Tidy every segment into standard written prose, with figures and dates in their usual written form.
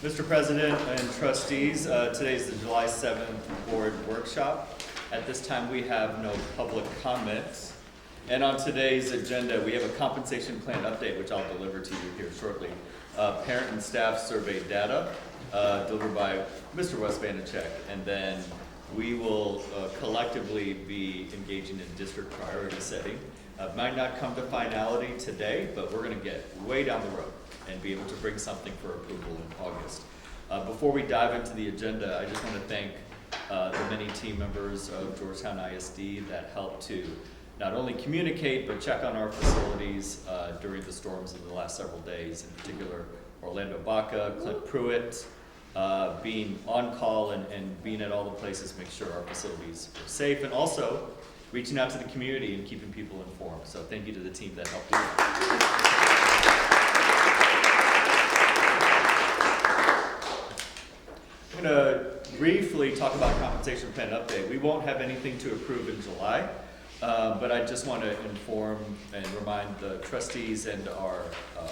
Mr. President and trustees, today is the July 7th board workshop. At this time, we have no public comments. And on today's agenda, we have a compensation plan update, which I'll deliver to you here shortly. Parent and staff survey data, delivered by Mr. Wes Vanacek. And then we will collectively be engaging in district priority setting. Might not come to finality today, but we're gonna get way down the road and be able to bring something for approval in August. Before we dive into the agenda, I just want to thank the many team members of Georgetown ISD that helped to not only communicate but check on our facilities during the storms of the last several days, in particular Orlando Baca, Clint Pruitt, being on call and being at all the places to make sure our facilities are safe, and also reaching out to the community and keeping people informed. So thank you to the team that helped do that. I'm going to briefly talk about compensation plan update. We won't have anything to approve in July, but I just want to inform and remind the trustees and our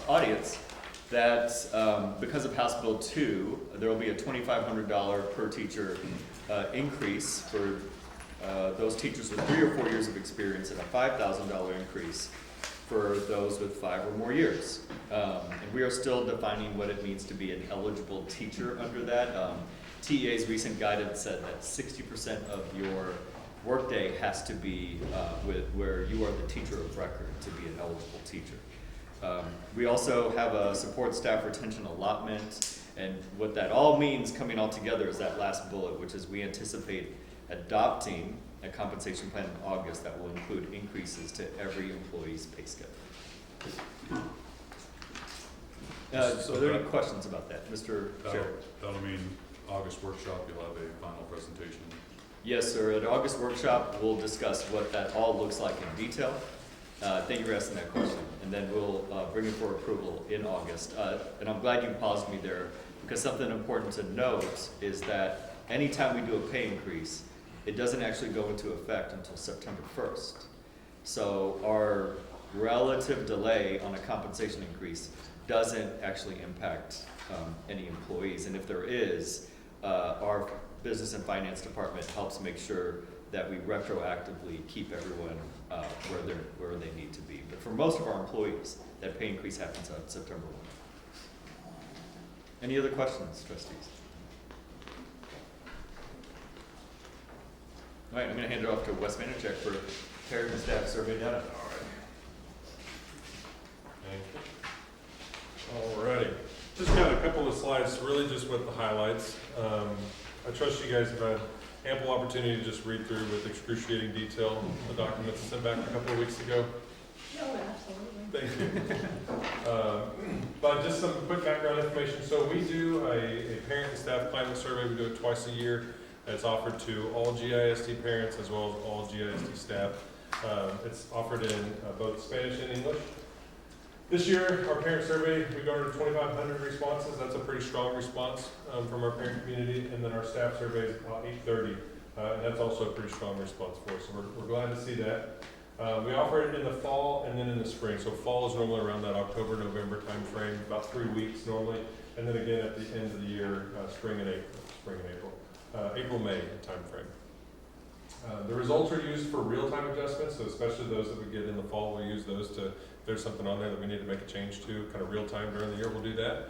audience that because of House Bill 2, there will be a $2,500 per teacher increase for those teachers with 3 or 4 years of experience, and a $5,000 increase for those with 5 or more years. And we are still defining what it means to be an eligible teacher under that. TEA's recent guidance said that 60% of your workday has to be where you are the teacher of record to be an eligible teacher. We also have a support staff retention allotment, and what that all means coming all together is that last bullet, which is we anticipate adopting a compensation plan in August that will include increases to every employee's pay schedule. So are there any questions about that, Mr. Chair? That'll mean August workshop, you'll have a final presentation. Yes, sir. At August workshop, we'll discuss what that all looks like in detail. Thank you for asking that question. And then we'll bring it for approval in August. And I'm glad you paused me there, because something important to note is that anytime we do a pay increase, it doesn't actually go into effect until September 1st. So our relative delay on a compensation increase doesn't actually impact any employees. And if there is, our business and finance department helps make sure that we retroactively keep everyone where they need to be. But for most of our employees, that pay increase happens on September 1. Any other questions, trustees? All right, I'm going to hand it off to Wes Vanacek for parent and staff survey data. All right. Just got a couple of slides, really just with the highlights. I trust you guys have had ample opportunity to just read through with excruciating detail the documents sent back a couple of weeks ago. Oh, absolutely. Thank you. But just some quick background information. So we do a parent and staff climate survey. We do it twice a year. It's offered to all GISD parents as well as all GISD staff. It's offered in both Spanish and English. This year, our parent survey, we garnered 2,500 responses. That's a pretty strong response from our parent community. And then our staff survey is about 830. And that's also a pretty strong response for us. So we're glad to see that. We offer it in the fall and then in the spring. So fall is normally around that October, November time frame, about 3 weeks normally. And then again at the end of the year, spring and April. April-May time frame. The results are used for real-time adjustments, so especially those that we get in the fall, we'll use those to, if there's something on there that we need to make a change to, kind of real-time during the year, we'll do that.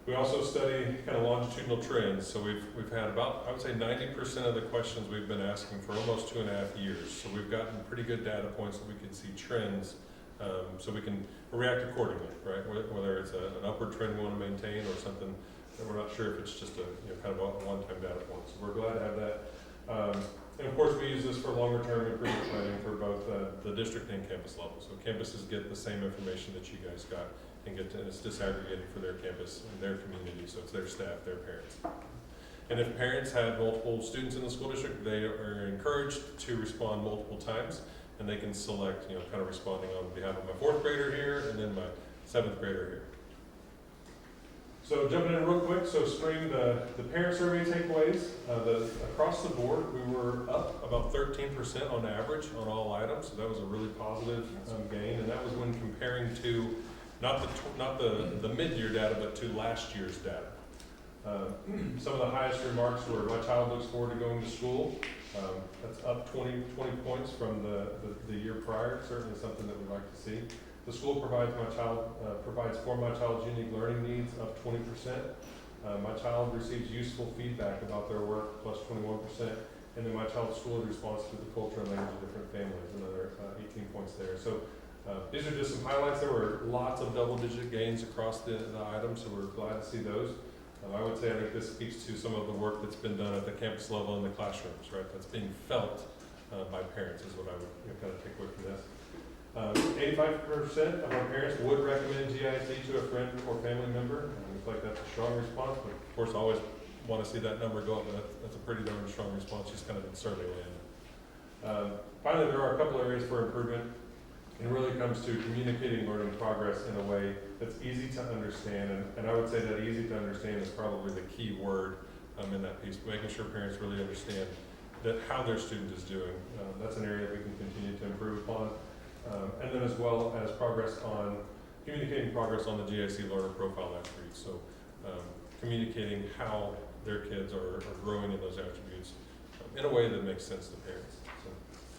We also study kind of longitudinal trends, so we've had about, I would say 90% of the questions we've been asking for almost 2.5 years, so we've gotten pretty good data points that we can see trends, so we can react accordingly, right? Whether it's an upward trend we want to maintain or something that we're not sure if it's just a kind of a one-time data point. So we're glad to have that. And of course we use this for longer term improvement planning for both the district and campus level. So campuses get the same information that you guys got and it's disaggregated for their campus and their community. So it's their staff, their parents. And if parents have multiple students in the school district, they are encouraged to respond multiple times, and they can select, kind of responding on behalf of my 4th grader here and then my 7th grader here. So jumping in real quick, so spring, the parent survey takeaways, across the board, we were up about 13% on average on all items, so that was a really positive gain, and that was when comparing to not the mid-year data, but to last year's data. Some of the highest remarks were, my child looks forward to going to school. That's up 20 points from the year prior, certainly something that we'd like to see. The school provides for my child's unique learning needs, up 20%. My child receives useful feedback about their work, plus 21%. And then my child's school responds to the culture and language of different families, another 18 points there. So these are just some highlights. There were lots of double-digit gains across the items, so we're glad to see those. I would say I think this speaks to some of the work that's been done at the campus level in the classrooms, right? That's being felt by parents is what I would kind of take away from this. 85% of our parents would recommend GISD to a friend or family member. And I feel like that's a strong response, but of course I always want to see that number go up, but that's a pretty darn strong response just kind of in survey land. Finally, there are a couple areas for improvement. It really comes to communicating learning progress in a way that's easy to understand, and I would say that easy to understand is probably the key word in that piece, making sure parents really understand that how their student is doing. That's an area that we can continue to improve upon. And then as well as communicating progress on the GIC learner profile attributes. So communicating how their kids are growing in those attributes in a way that makes sense to parents. So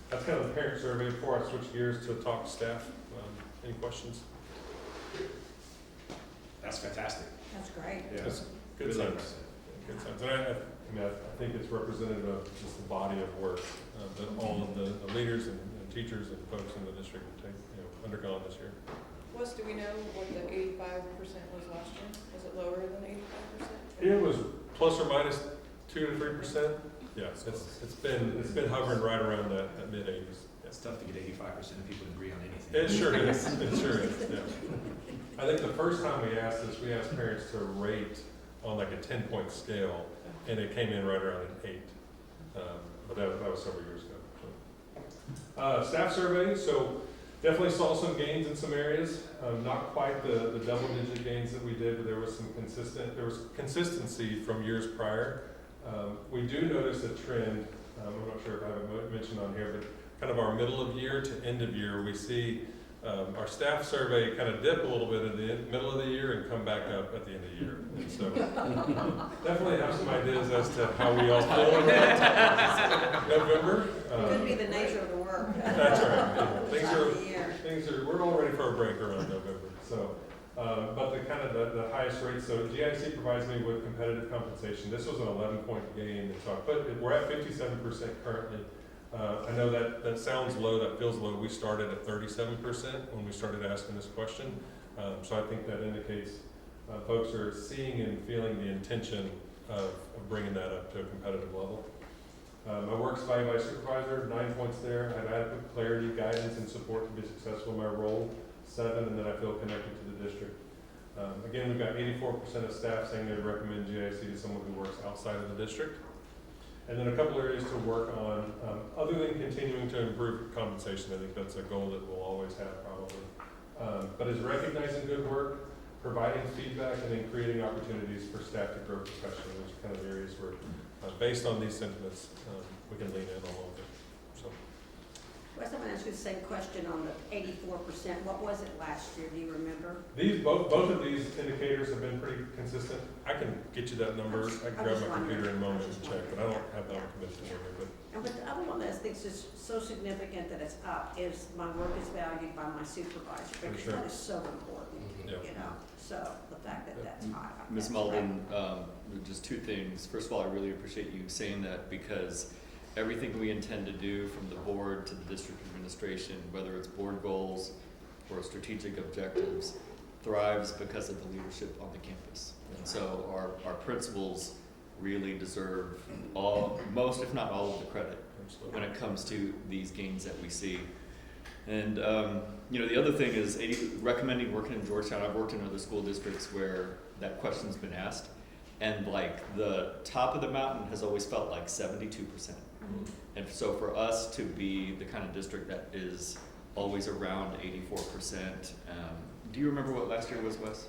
that's kind of the parent survey. Before I switch gears to talk to staff, any questions? That's fantastic. That's great. Yeah. That's good sense. Good sense. And I think it's representative of just the body of work that all of the leaders and teachers and folks in the district have undergone this year. Wes, do we know what the 85% was last year? Was it lower than 85%? It was plus or minus 2 to 3%. Yes, it's been hovering right around that mid 80s. It's tough to get 85% of people to agree on anything. It sure is. It sure is. Yeah. I think the first time we asked this, we asked parents to rate on like a 10-point scale, and it came in right around an 8. But that was several years ago. So. Staff survey. So definitely saw some gains in some areas. Not quite the double-digit gains that we did, but there was consistency from years prior. We do notice a trend. I'm not sure if I have it mentioned on here, but kind of our middle of year to end of year, we see our staff survey kind of dip a little bit at the middle of the year and come back up at the end of the year. And so definitely have some ideas as to how we all feel about November. Could be the nature of the work. That's right. Yeah. Things are, we're all ready for a break around November. So, but the kind of the highest rate, so GIC provides me with competitive compensation. This was an 11-point gain. And so we're at 57% currently. I know that sounds low, that feels low. We started at 37% when we started asking this question. So I think that indicates folks are seeing and feeling the intention of bringing that up to a competitive level. My work's valued by supervisor, 9 points there. I have adequate clarity, guidance, and support to be successful in my role, 7, and then I feel connected to the district. Again, we've got 84% of staff saying they'd recommend GIC to someone who works outside of the district. And then a couple areas to work on, other than continuing to improve compensation. I think that's a goal that we'll always have probably. But is recognizing good work, providing feedback, and then creating opportunities for staff to grow professionally, which are kind of areas where, based on these sentiments, we can lean in on all of it. So. Wes, I'm going to ask you the same question on the 84%. What was it last year? Do you remember? Both of these indicators have been pretty consistent. I can get you that number. I can grab my computer in a moment and check, but I don't have that commission here. And but the other one that I think is so significant that it's up is my work is valued by my supervisor, because sure. that is so important, Yeah. you know. So the fact that that's high. Ms. that's Malden, just 2 things. First of all, I really appreciate you saying that, because everything we intend to do from the board to the district administration, whether it's board goals or strategic objectives, thrives because of the leadership on the campus. And so our principals really deserve most, if not all, of the credit when it comes to these gains that we see. And the other thing is recommending working in Georgetown. I've worked in other school districts where that question's been asked, and like the top of the mountain has always felt like 72%. And so for us to be the kind of district that is always around 84%, do you remember what last year was, Wes?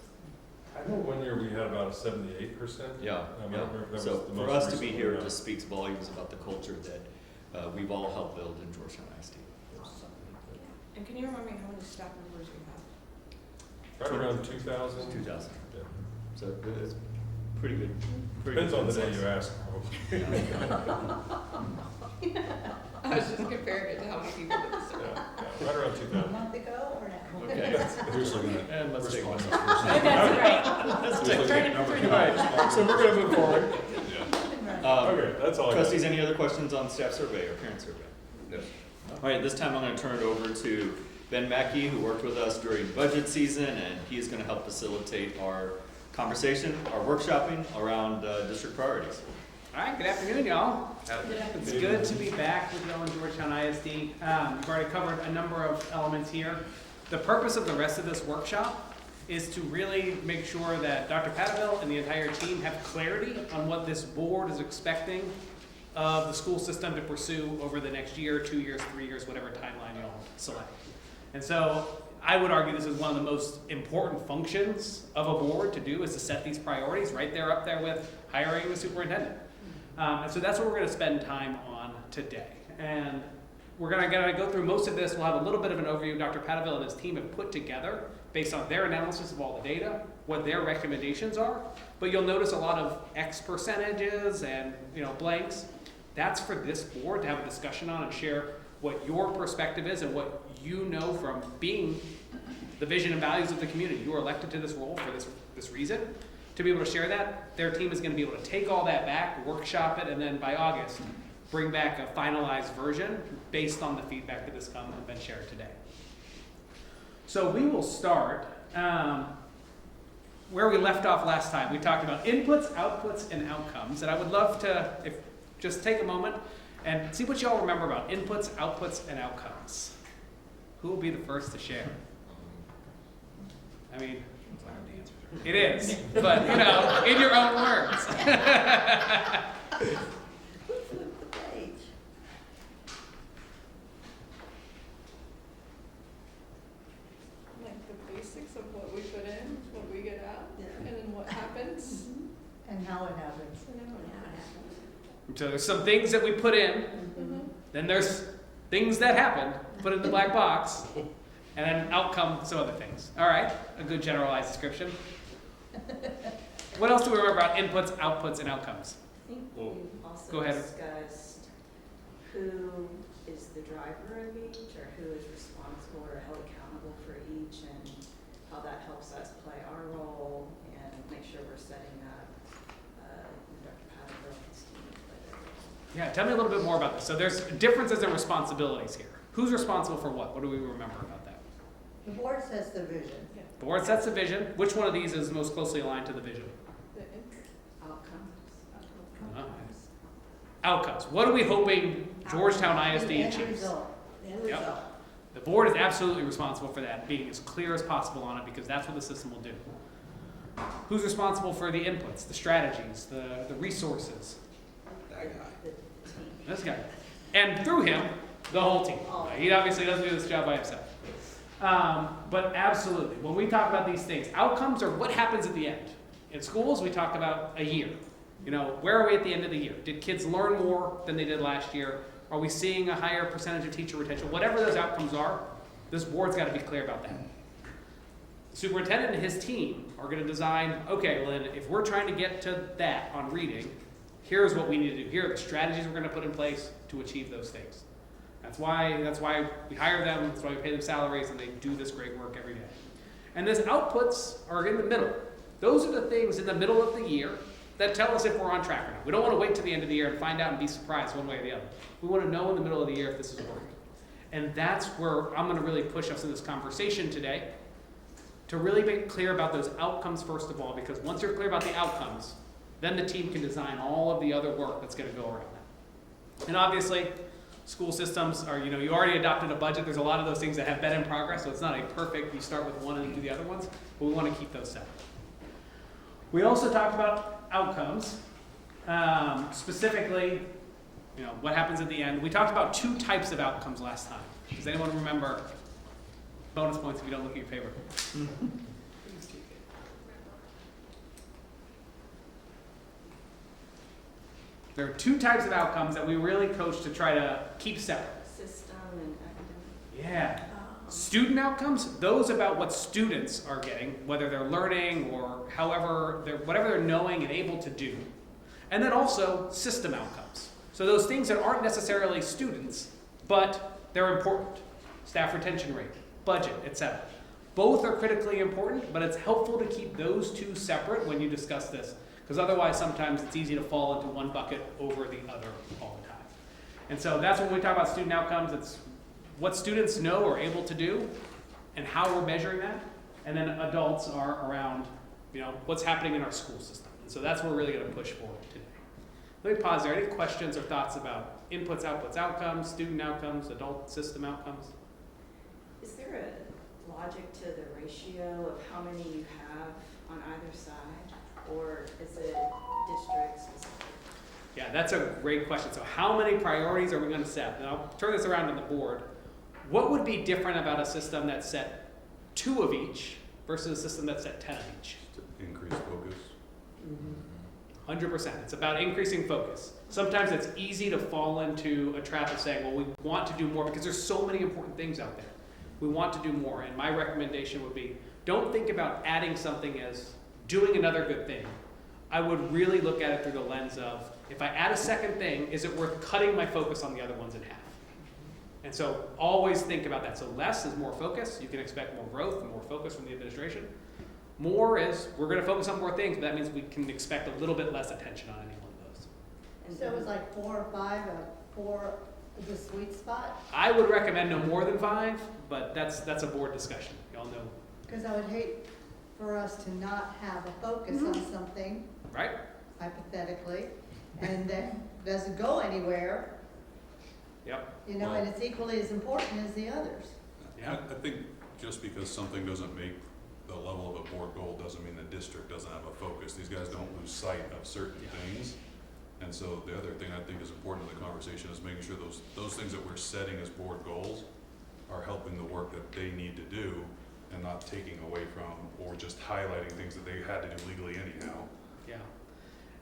I know one year we had about a 78%. Yeah. I don't remember if that So was the for most us to be recent here or not. just speaks volumes about the culture that we've all helped build in Georgetown ISD. awesome. And can you remind me how many staff members you have? Right around 2,000. 2,000. Yeah. So it's pretty good. Depends on the day you ask. I was just comparing it to how many people did the Yeah, survey. yeah, right around A 2,000. month ago or now? Okay. Who's looking at And let's take one. response first? That's right. Let's Who's take looking at number All right, so we're gonna move forward. Yeah. Okay, that's all I got. Trustees, any other questions on staff survey or parent survey? No. All right, this time I'm gonna turn it over to Ben Mackey, who worked with us during budget season, and he's gonna help facilitate our conversation, our workshopping around district priorities. All right, good afternoon, y'all. It's good to be back with y'all in Georgetown ISD. We've already covered a number of elements here. The purpose of the rest of this workshop is to really make sure that Dr. Padaville and the entire team have clarity on what this board is expecting of the school system to pursue over the next year, 2 years, 3 years, whatever timeline y'all select. And so I would argue this is one of the most important functions of a board to do, is to set these priorities right there up there with hiring the superintendent. And so that's what we're gonna spend time on today. And we're gonna go through most of this. We'll have a little bit of an overview Dr. Padaville and his team have put together based on their analysis of all the data, what their recommendations are. But you'll notice a lot of X percentages and blanks. That's for this board to have a discussion on and share what your perspective is and what you know from being the vision and values of the community. You are elected to this role for this reason. To be able to share that, their team is going to be able to take all that back, workshop it, and then by August, bring back a finalized version based on the feedback that has come and been shared today. So we will start where we left off last time. We talked about inputs, outputs, and outcomes, and I would love to just take a moment and see what y'all remember about inputs, outputs, and outcomes. Who will be the first to share? I mean, it is, but in your own words. Flip the page. Like the basics of what we put in, what we get out, Yeah. and then what happens. And how it happens. And then what Now it happens. happens. So there's some things that we put in, Mhm. then there's things that happen, put in the black box, and then out come some other things. All right, a good generalized description. What else do we remember about inputs, outputs, and outcomes? I think Well, we've also go ahead. discussed who is the driver of each, or who is responsible or held accountable for each, and how that helps us play our role and make sure we're setting up Dr. Padaville's team to play their role. Yeah, tell me a little bit more about this. So there's differences in responsibilities here. Who's responsible for what? What do we remember about that? The board sets the vision. The board sets the vision. Which one of these is most closely aligned to the vision? The interest. Outcomes. Outcomes. What are we hoping Georgetown ISD The end achieves? result. The end Yep. result. The board is absolutely responsible for that, being as clear as possible on it, because that's what the system will do. Who's responsible for the inputs, the strategies, the resources? The team. This guy. And through him, the whole team. He obviously doesn't do this job by himself. But absolutely, when we talk about these things, outcomes are what happens at the end. In schools, we talk about a year. Where are we at the end of the year? Did kids learn more than they did last year? Are we seeing a higher percentage of teacher retention? Whatever those outcomes are, this board's got to be clear about that. The superintendent and his team are going to design, okay, well then, if we're trying to get to that on reading, here's what we need to do. Here are the strategies we're going to put in place to achieve those things. That's why we hire them, that's why we pay them salaries, and they do this great work every day. And these outputs are in the middle. Those are the things in the middle of the year that tell us if we're on track or not. We don't want to wait to the end of the year and find out and be surprised one way or the other. We want to know in the middle of the year if this is working. And that's where I'm going to really push us in this conversation today, to really make clear about those outcomes first of all, because once you're clear about the outcomes, then the team can design all of the other work that's going to go around that. And obviously, school systems are, you already adopted a budget. There's a lot of those things that have been in progress, so it's not a perfect, you start with one and do the other ones, but we want to keep those separate. We also talked about outcomes, specifically, what happens at the end. We talked about 2 types of outcomes last time. Does anyone remember? Bonus points if you don't look at your paper. There are 2 types of outcomes that we really coach to try to keep separate. System and academic. Yeah. Student outcomes, those about what students are getting, whether they're learning or whatever they're knowing and able to do. And then also system outcomes. So those things that aren't necessarily students, but they're important. Staff retention rate, budget, etc. Both are critically important, but it's helpful to keep those two separate when you discuss this, because otherwise sometimes it's easy to fall into one bucket over the other all the time. And so that's when we talk about student outcomes, it's what students know or able to do and how we're measuring that. And then adults are around, what's happening in our school system. And so that's what we're really going to push forward today. Let me pause there. Any questions or thoughts about inputs, outputs, outcomes, student outcomes, adult system outcomes? Is there a logic to the ratio of how many you have on either side, or is it district specific? Yeah, that's a great question. So how many priorities are we going to set? And I'll turn this around on the board. What would be different about a system that set 2 of each versus a system that set 10 of each? To increase focus. 100%. It's about increasing focus. Sometimes it's easy to fall into a trap of saying, well, we want to do more because there's so many important things out there. We want to do more. And my recommendation would be, don't think about adding something as doing another good thing. I would really look at it through the lens of, if I add a second thing, is it worth cutting my focus on the other ones in half? And so always think about that. So less is more focus. You can expect more growth and more focus from the administration. More is, we're going to focus on more things, but that means we can expect a little bit less attention on any one of those. And So it was like 4 or 5, 4 is the sweet spot? I would recommend no more than 5, but that's a board discussion. Y'all know, Because I would hate for us to not have a focus on something, right? hypothetically, and then doesn't go anywhere, Yep. and it's equally as important as the others. Yeah. I think just because something doesn't make the level of a board goal doesn't mean the district doesn't have a focus. These guys don't lose sight of certain things. And so the other thing I think is important in the conversation is making sure those things that we're setting as board goals are helping the work that they need to do and not taking away from or just highlighting things that they had to do legally anyhow. Yeah.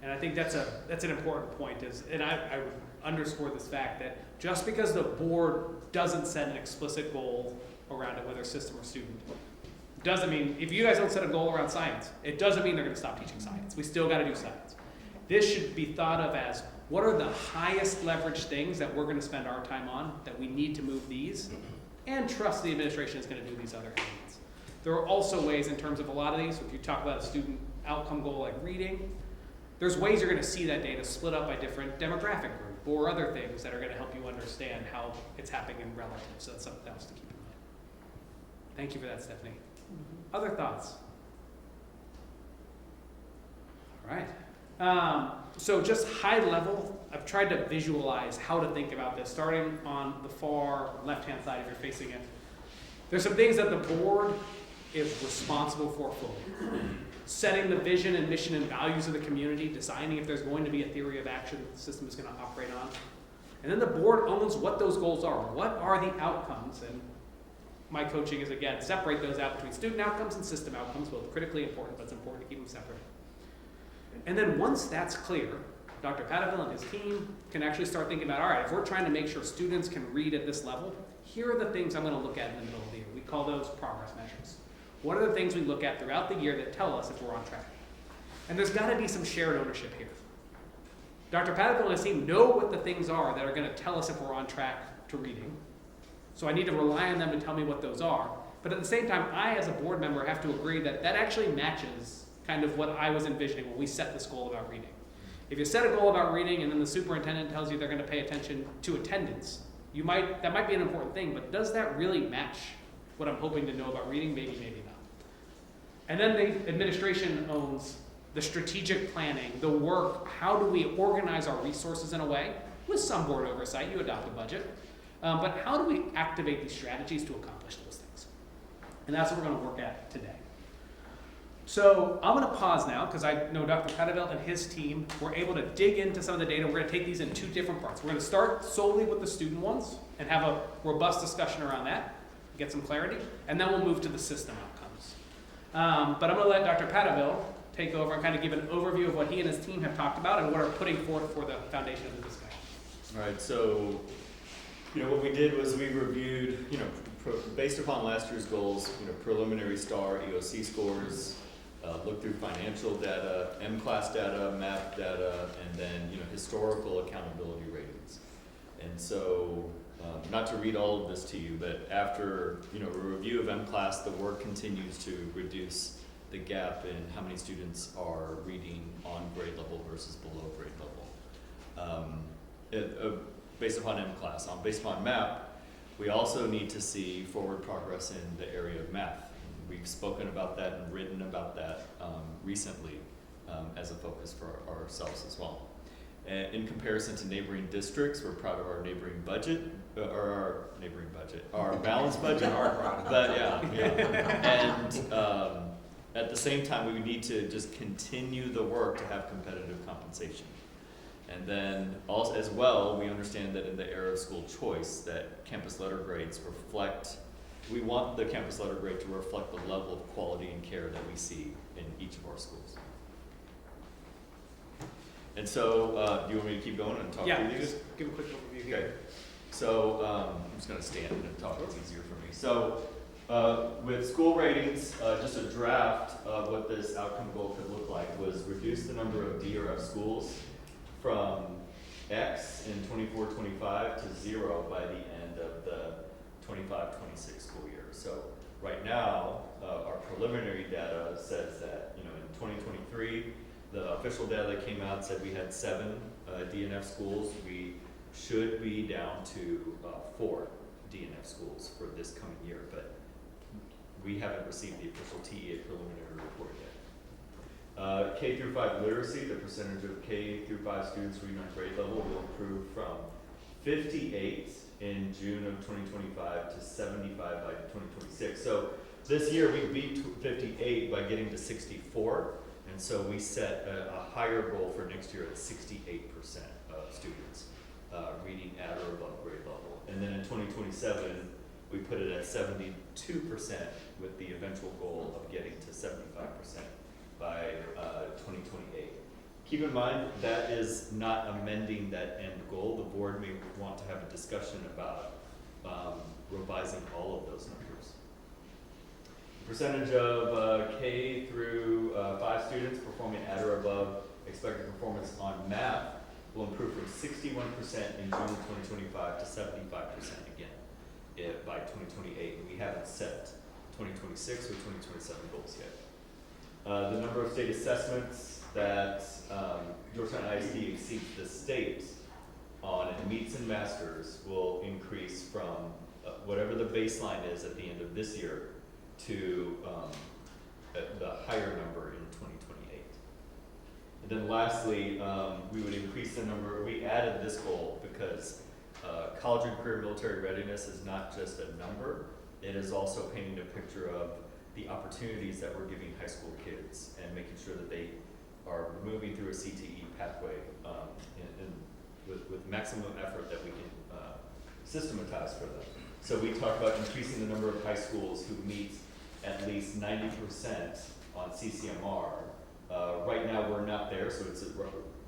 And I think that's an important point, and I would underscore this fact that just because the board doesn't set an explicit goal around it, whether system or student, doesn't mean, if you guys don't set a goal around science, it doesn't mean they're going to stop teaching science. We still got to do science. This should be thought of as, what are the highest leverage things that we're going to spend our time on, that we need to move these, and trust the administration is going to do these other elements. There are also ways in terms of a lot of these, if you talk about a student outcome goal like reading, there's ways you're going to see that data split up by different demographic group or other things that are going to help you understand how it's happening in relative. So that's something else to keep in mind. Thank you for that, Stephanie. Other thoughts? All right. So just high level, I've tried to visualize how to think about this, starting on the far left-hand side if you're facing it. There's some things that the board is responsible for fully. Setting the vision and mission and values of the community, designing if there's going to be a theory of action that the system is going to operate on. And then the board owns what those goals are. What are the outcomes? And my coaching is, again, separate those out between student outcomes and system outcomes, both critically important, but it's important to keep them separate. And then once that's clear, Dr. Padaville and his team can actually start thinking about, all right, if we're trying to make sure students can read at this level, here are the things I'm going to look at in the middle of the year. We call those progress measures. What are the things we look at throughout the year that tell us if we're on track? And there's got to be some shared ownership here. Dr. Padaville and his team know what the things are that are going to tell us if we're on track to reading. So I need to rely on them to tell me what those are. But at the same time, I as a board member have to agree that that actually matches kind of what I was envisioning when we set this goal about reading. If you set a goal about reading and then the superintendent tells you they're going to pay attention to attendance, that might be an important thing, but does that really match what I'm hoping to know about reading? Maybe, maybe not. And then the administration owns the strategic planning, the work, how do we organize our resources in a way, with some board oversight, you adopt a budget, but how do we activate these strategies to accomplish those things? And that's what we're going to work at today. So I'm going to pause now because I know Dr. Padaville and his team were able to dig into some of the data. We're going to take these in 2 different parts. We're going to start solely with the student ones and have a robust discussion around that, get some clarity, and then we'll move to the system outcomes. But I'm going to let Dr. Padaville take over and kind of give an overview of what he and his team have talked about and what are putting forth for the foundation of the discussion. All right, so what we did was we reviewed based upon last year's goals, preliminary STAR, EOC scores, look through financial data, M-class data, math data, and then, historical accountability ratings. And so, not to read all of this to you, but after, a review of M-class, the work continues to reduce the gap in how many students are reading on grade level versus below grade level. Based upon M-class. Based upon MAP, we also need to see forward progress in the area of math. We've spoken about that and written about that recently as a focus for ourselves as well. And in comparison to neighboring districts, we're proud of our neighboring budget, our balanced budget. But yeah. And at the same time, we need to just continue the work to have competitive compensation. And then also as well, we understand that in the era of school choice, that campus letter grades we want the campus letter grade to reflect the level of quality and care that we see in each of our schools. And so, do you want me to keep going and talk through these? Just give a quick overview here. Okay. So, I'm just gonna stand and talk, it's easier for me. So, with school ratings, just a draft of what this outcome goal could look like was reduce the number of D or F schools from X in 24-25 to 0 by the end of the 25-26 school year. So right now, our preliminary data says that, in 2023, the official data that came out said we had 7 D and F schools. We should be down to 4 D and F schools for this coming year, but we haven't received the official TEA preliminary report yet. K through 5 literacy, the percentage of K through 5 students reading on grade level will improve from 58 in June of 2025 to 75 by 2026. So this year we beat 58 by getting to 64, and so we set a higher goal for next year at 68% of students reading at or above grade level. And then in 2027, we put it at 72% with the eventual goal of getting to 75% by 2028. Keep in mind, that is not amending that end goal. The board may want to have a discussion about revising all of those numbers. The percentage of K through 5 students performing at or above expected performance on math will improve from 61% in June of 2025 to 75% again by 2028. And we haven't set 2026 or 2027 goals yet. The number of state assessments that Georgetown ISD exceeds the state on and meets and masters will increase from whatever the baseline is at the end of this year to the higher number in 2028. And then lastly, we would increase the number, we added this goal because college and career military readiness is not just a number, it is also painting a picture of the opportunities that we're giving high school kids and making sure that they are moving through a CTE pathway with maximum effort that we can systematize for them. So we talk about increasing the number of high schools who meet at least 90% on CCMR. Right now we're not there, so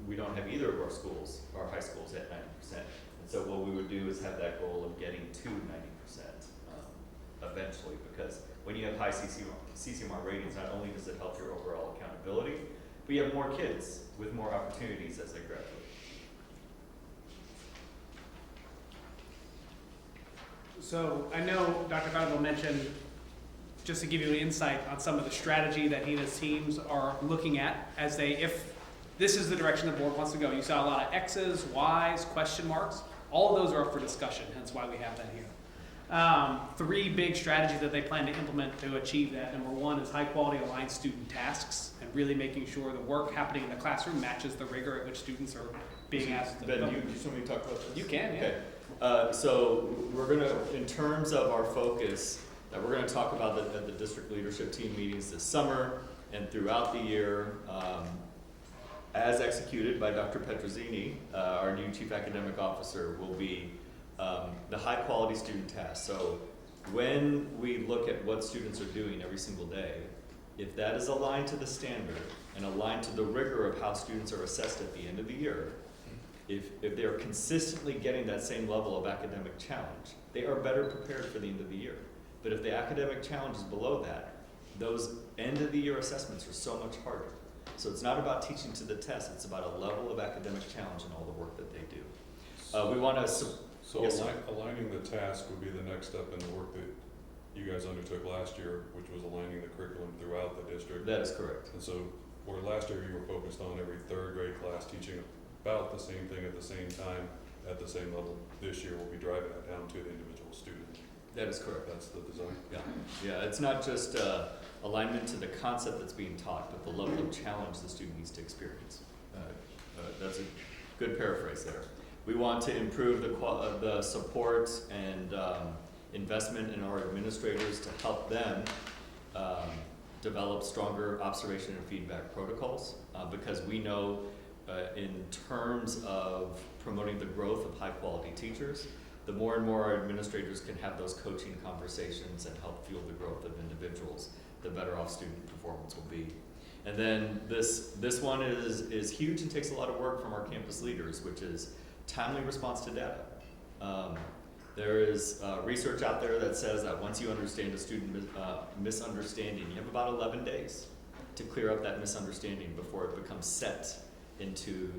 we don't have either of our schools, our high schools at 90%. And so what we would do is have that goal of getting to 90% eventually, because when you have high CCMR ratings, not only does it help your overall accountability, but you have more kids with more opportunities as they graduate. So I know Dr. Carnival mentioned, just to give you an insight on some of the strategy that he and his teams are looking at as if this is the direction the board wants to go. You saw a lot of X's, Y's, question marks. All of those are up for discussion, hence why we have that here. 3 big strategies that they plan to implement to achieve that. Number 1 is high quality aligned student tasks and really making sure the work happening in the classroom matches the rigor at which students are being asked to. Ben, you just want me to talk about this? You can, yeah. Okay. So we're gonna, in terms of our focus, we're gonna talk about at the district leadership team meetings this summer and throughout the year, as executed by Dr. Petrozzini, our new chief academic officer, will be the high quality student tasks. So when we look at what students are doing every single day, if that is aligned to the standard and aligned to the rigor of how students are assessed at the end of the year, If they are consistently getting that same level of academic challenge, they are better prepared for the end of the year. But if the academic challenge is below that, those end of the year assessments are so much harder. So it's not about teaching to the test, it's about a level of academic challenge in all the work that they do. We want to, So Yes, sir. aligning the task would be the next step in the work that you guys undertook last year, which was aligning the curriculum throughout the district. that is correct. And so, where last year you were focused on every third grade class teaching about the same thing at the same time, at the same level, this year we'll be driving that down to the individual student. That is correct. That's the design. Yeah, it's not just alignment to the concept that's being taught, but the level of challenge the student needs to experience. That's a good paraphrase there. We want to improve the support and investment in our administrators to help them develop stronger observation and feedback protocols, because we know in terms of promoting the growth of high quality teachers, the more and more our administrators can have those coaching conversations and help fuel the growth of individuals, the better off student performance will be. And then this one is huge and takes a lot of work from our campus leaders, which is timely response to data. There is research out there that says that once you understand a student misunderstanding, you have about 11 days to clear up that misunderstanding before it becomes set into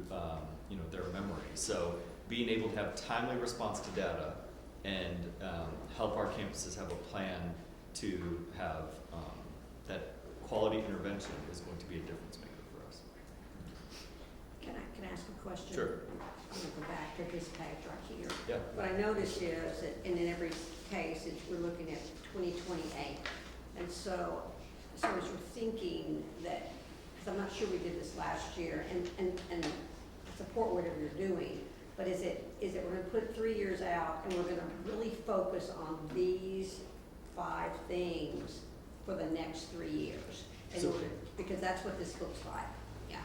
their memory. So being able to have timely response to data and help our campuses have a plan to have that quality intervention is going to be a difference maker for us. Can I ask a question? Sure. I'm gonna go back to this page right here. Yeah. What I noticed is that, and in every case, we're looking at 2028. And so as we're thinking that, because I'm not sure we did this last year, and support whatever you're doing, but is it we're gonna put 3 years out and we're gonna really focus on these 5 things for the next 3 years? Because that's what this looks like, yeah.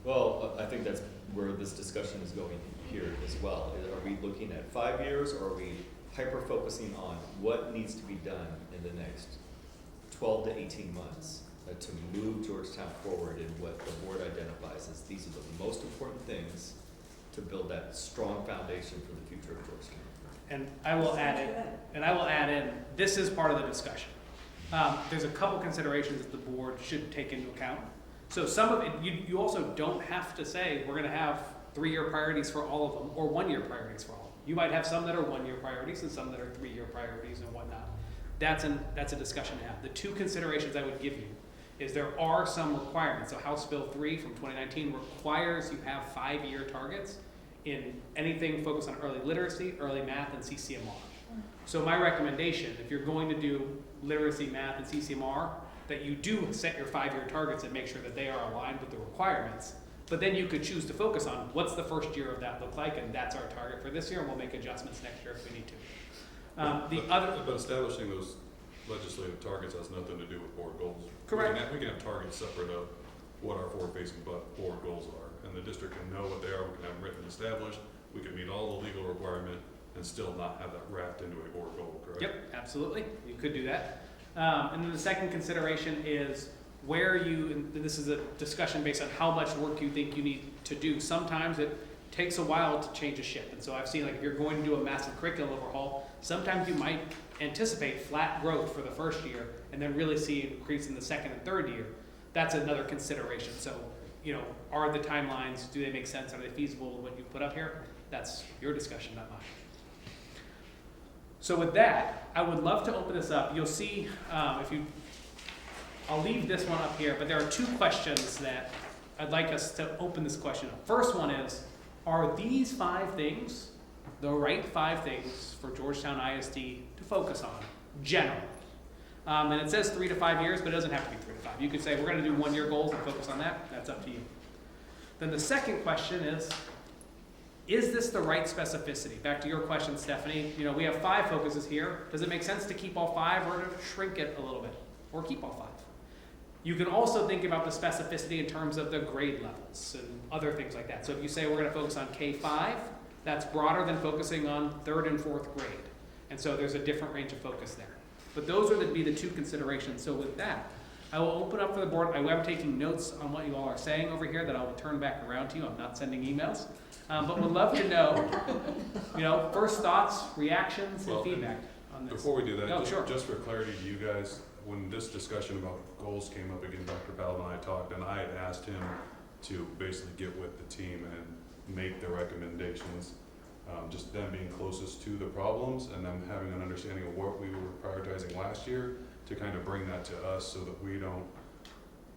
Well, I think that's where this discussion is going here as well. Are we looking at 5 years, or are we hyper-focusing on what needs to be done in the next 12 to 18 months to move Georgetown forward in what the board identifies as these are the most important things to build that strong foundation for the future of Georgetown? And I will add in, this is part of the discussion. There's a couple considerations that the board should take into account. So some of it, you also don't have to say, we're gonna have 3-year priorities for all of them, or 1-year priorities for all of them. You might have some that are 1-year priorities and some that are 3-year priorities and whatnot. That's a discussion to have. The 2 considerations I would give you is there are some requirements. So House Bill 3 from 2019 requires you have 5-year targets in anything focused on early literacy, early math, and CCMR. So my recommendation, if you're going to do literacy, math, and CCMR, that you do set your 5-year targets and make sure that they are aligned with the requirements. But then you could choose to focus on what's the first year of that look like, and that's our target for this year, and we'll make adjustments next year if we need to. But establishing those legislative targets has nothing to do with board goals. Correct. We can have targets separate of what our forward-facing board goals are, and the district can know what they are. We can have them written and established. We can meet all the legal requirement and still not have that wrapped into a board goal, correct? Yep, absolutely. You could do that. And then the second consideration is where and this is a discussion based on how much work you think you need to do. Sometimes it takes a while to change a ship. And so I've seen, like, if you're going to do a massive curriculum overhaul, sometimes you might anticipate flat growth for the first year and then really see an increase in the second and third year. That's another consideration. So, are the timelines, do they make sense? Are they feasible with what you put up here? That's your discussion, not mine. So with that, I would love to open this up. You'll see, I'll leave this one up here, but there are 2 questions that I'd like us to open this question up. First one is, are these 5 things the right 5 things for Georgetown ISD to focus on, generally? And it says 3 to 5 years, but it doesn't have to be 3 to 5. You could say, we're gonna do 1-year goals and focus on that. That's up to you. Then the second question is this the right specificity? Back to your question, Stephanie. We have 5 focuses here. Does it make sense to keep all 5 or to shrink it a little bit? Or keep all 5? You can also think about the specificity in terms of the grade levels and other things like that. So if you say we're going to focus on K-5, that's broader than focusing on 3rd and 4th grade. And so there's a different range of focus there. But those would be the 2 considerations. So with that, I will open up for the board. I am taking notes on what you all are saying over here that I will turn back around to you. I'm not sending emails. But would love to know, first thoughts, reactions, and Well, feedback on this. Before we do that, Oh, sure. just for clarity to you guys, when this discussion about goals came up again, Dr. Paladin and I talked, and I had asked him to basically get with the team and make the recommendations, just them being closest to the problems and them having an understanding of what we were prioritizing last year to kind of bring that to us so that we don't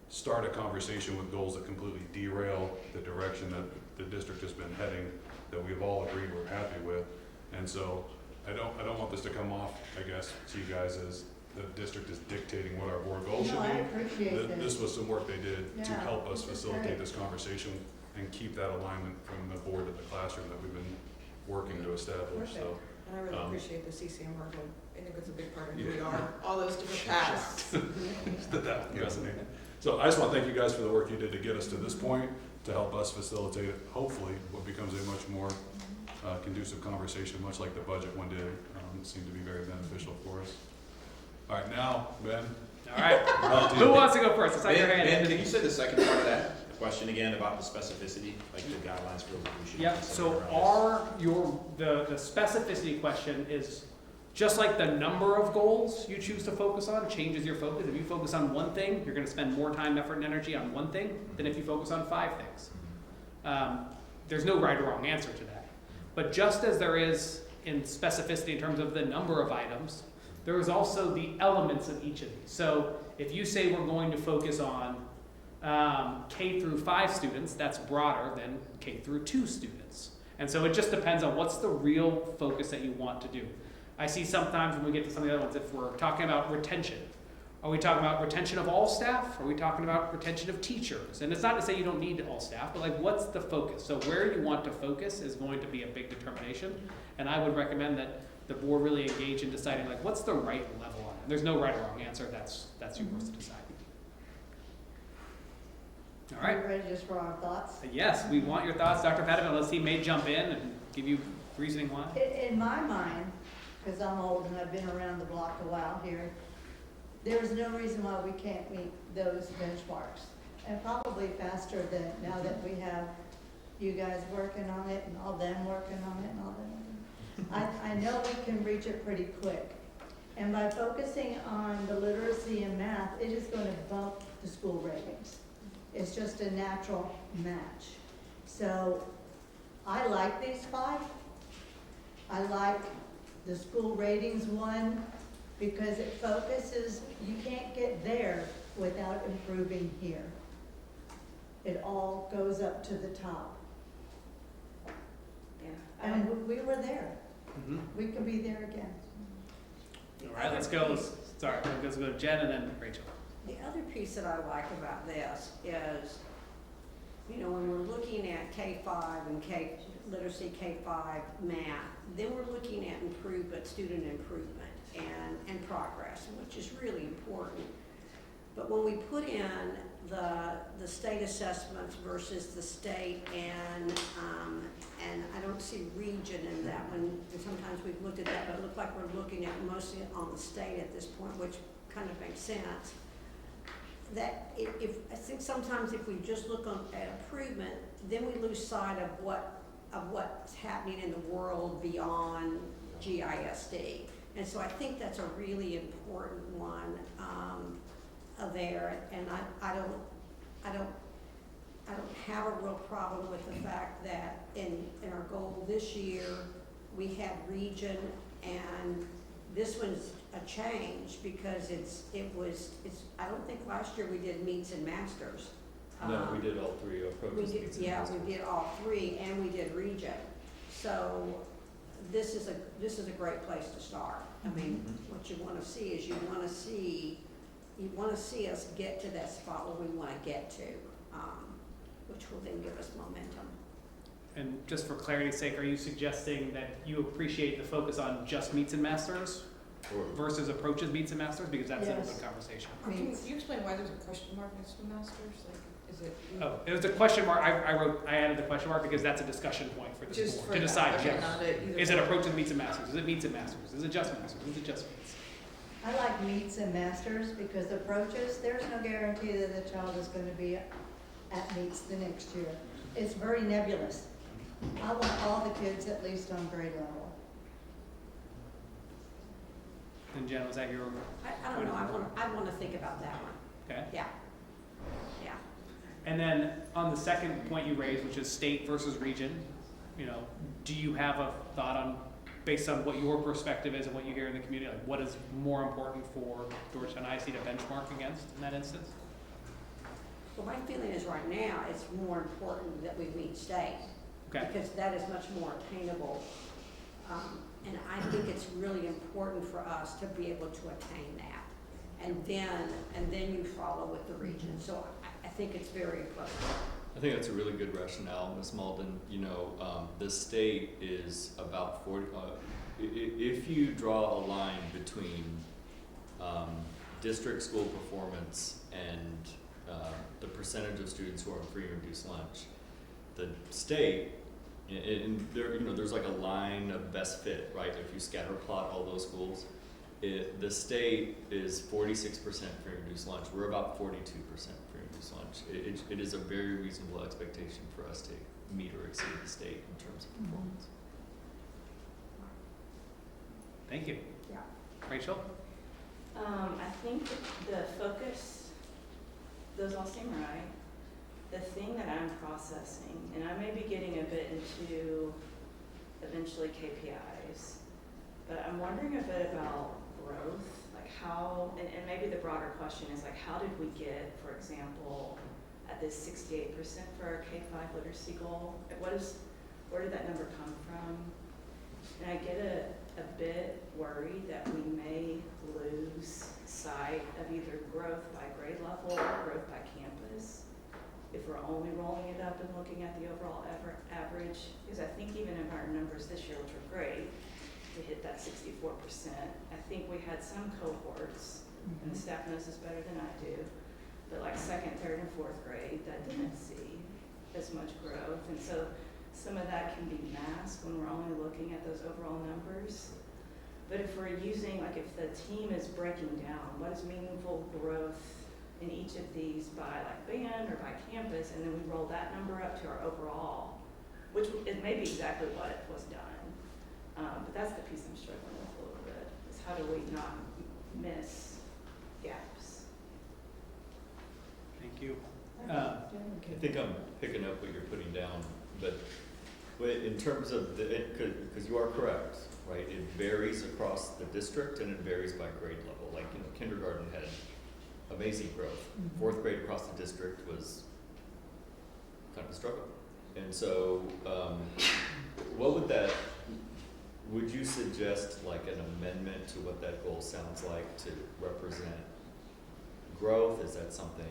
start a conversation with goals that completely derail the direction that the district has been heading, that we've all agreed we're happy with. And so I don't want this to come off, I guess, to you guys as the district is dictating what our board goals should No, be. I appreciate that. This was some work they did to Yeah, help us this is facilitate great. this conversation and keep that alignment from the board to the classroom that we've been working to establish, so. And I really Um, appreciate the CCM work, I think it's a big part of who we Yeah. are, all those different paths. That resonated. So I just want to thank you guys for the work you did to get us to this point, to help us facilitate, hopefully, what becomes a much more conducive conversation, much like the budget one did. It seemed to be very beneficial for us. All right, now, Ben. All right. Who wants to go first? It's like your hand. Ben, can you say the second part of that question again about the specificity, like the guidelines for what we should? Yeah, consider so around this? the specificity question is just like the number of goals you choose to focus on changes your focus. If you focus on one thing, you're gonna spend more time, effort, and energy on one thing than if you focus on 5 things. There's no right or wrong answer to that. But just as there is in specificity in terms of the number of items, there is also the elements of each of these. So if you say we're going to focus on K through 5 students, that's broader than K through 2 students. And so it just depends on what's the real focus that you want to do. I see sometimes when we get to some of the other ones, if we're talking about retention, are we talking about retention of all staff? Are we talking about retention of teachers? And it's not to say you don't need all staff, but like what's the focus? So where you want to focus is going to be a big determination. And I would recommend that the board really engage in deciding like what's the right level on it. There's no right or wrong answer. That's yours to decide. All right. Are you ready just for our thoughts? Yes, we want your thoughts. Dr. Padavin, unless he may jump in and give you reasoning why. In my mind, because I'm old and I've been around the block a while here, there's no reason why we can't meet those benchmarks. And probably faster than now that we have you guys working on it and all them working on it and all them. I know we can reach it pretty quick. And by focusing on the literacy and math, it is going to bump the school ratings. It's just a natural match. So I like these 5. I like the school ratings one because it focuses, you can't get there without improving here. It all goes up to the top. Yeah. And we were there. Mm-hmm. We can be there again. All right, let's go. Sorry, let's go to Jen and then Rachel. The other piece that I like about this is, when we're looking at K-5 and literacy K-5 math, then we're looking at student improvement and progress, which is really important. But when we put in the state assessments versus the state and I don't see region in that one, and sometimes we've looked at that, but it looks like we're looking at mostly on the state at this point, which kind of makes sense. That I think sometimes if we just look at improvement, then we lose sight of what's happening in the world beyond GISD. And so I think that's a really important one there. And I don't have a real problem with the fact that in our goal this year we had region, and this one's a change because I don't think last year we did meets and masters. No, we did all 3 approaches. We did all 3 and we did region. So this is a great place to start. I mean, what you want to see is you want to see us get to that spot where we want to get to, which will then give us momentum. And just for clarity's sake, are you suggesting that you appreciate the focus on just meets and masters versus approaches meets and masters? Because that's an Yes. open conversation. Or can you explain why there's a question mark next to masters? Like, is it? Oh, it was a question mark. I added the question mark because that's a discussion point for this Just board for to that, decide. okay, Yes. not either Is it way. approaches meets and masters? Is it meets and masters? Is it just masters? Is it just meets? I like meets and masters because approaches, there's no guarantee that the child is gonna be at meets the next year. It's very nebulous. I want all the kids at least on grade level. And Jen, was that your, I don't know, I wanna think about that one, okay? yeah. Yeah. And then on the second point you raised, which is state versus region, you know, do you have a thought on, based on what your perspective is and what you hear in the community, like what is more important for Georgetown ISD to benchmark against in that instance? Well, my feeling is right now, it's more important that we meet state. Okay. Because that is much more attainable. And I think it's really important for us to be able to attain that. And then you follow with the region. So I think it's very appropriate. I think that's a really good rationale, Ms. Malden. You know, the state is about 40, if you draw a line between district school performance and the percentage of students who are on free and reduced lunch, the state, and there, you know, there's like a line of best fit, right? If you scatter plot all those schools, the state is 46% free and reduced lunch. We're about 42% free and reduced lunch. It is a very reasonable expectation for us to meet or exceed the state in terms of performance. Thank you. Yeah. Rachel? I think the focus, those all seem right. The thing that I'm processing, and I may be getting a bit into eventually KPIs, but I'm wondering a bit about growth, like how, and maybe the broader question is like, how did we get, for example, at this 68% for our K-5 literacy goal? Like where did that number come from? And I get a bit worried that we may lose sight of either growth by grade level or growth by campus if we're only rolling it up and looking at the overall average. Because I think even in our numbers this year, which were great, to hit that 64%, I think we had some cohorts, and the staff knows this better than I do, but like second, third, and fourth grade that didn't see as much growth. And so some of that can be masked when we're only looking at those overall numbers. But if we're using, like if the team is breaking down, what is meaningful growth in each of these by like band or by campus, and then we roll that number up to our overall, which it may be exactly what was done. But that's the piece I'm struggling with a little bit, is how do we not miss gaps? Thank you. I think I'm picking up what you're putting down, but in terms of because you are correct, right? It varies across the district and it varies by grade level. Like, you know, kindergarten had amazing growth. Fourth grade across the district was kind of a struggle. And so, would you suggest like an amendment to what that goal sounds like to represent growth? Is that something?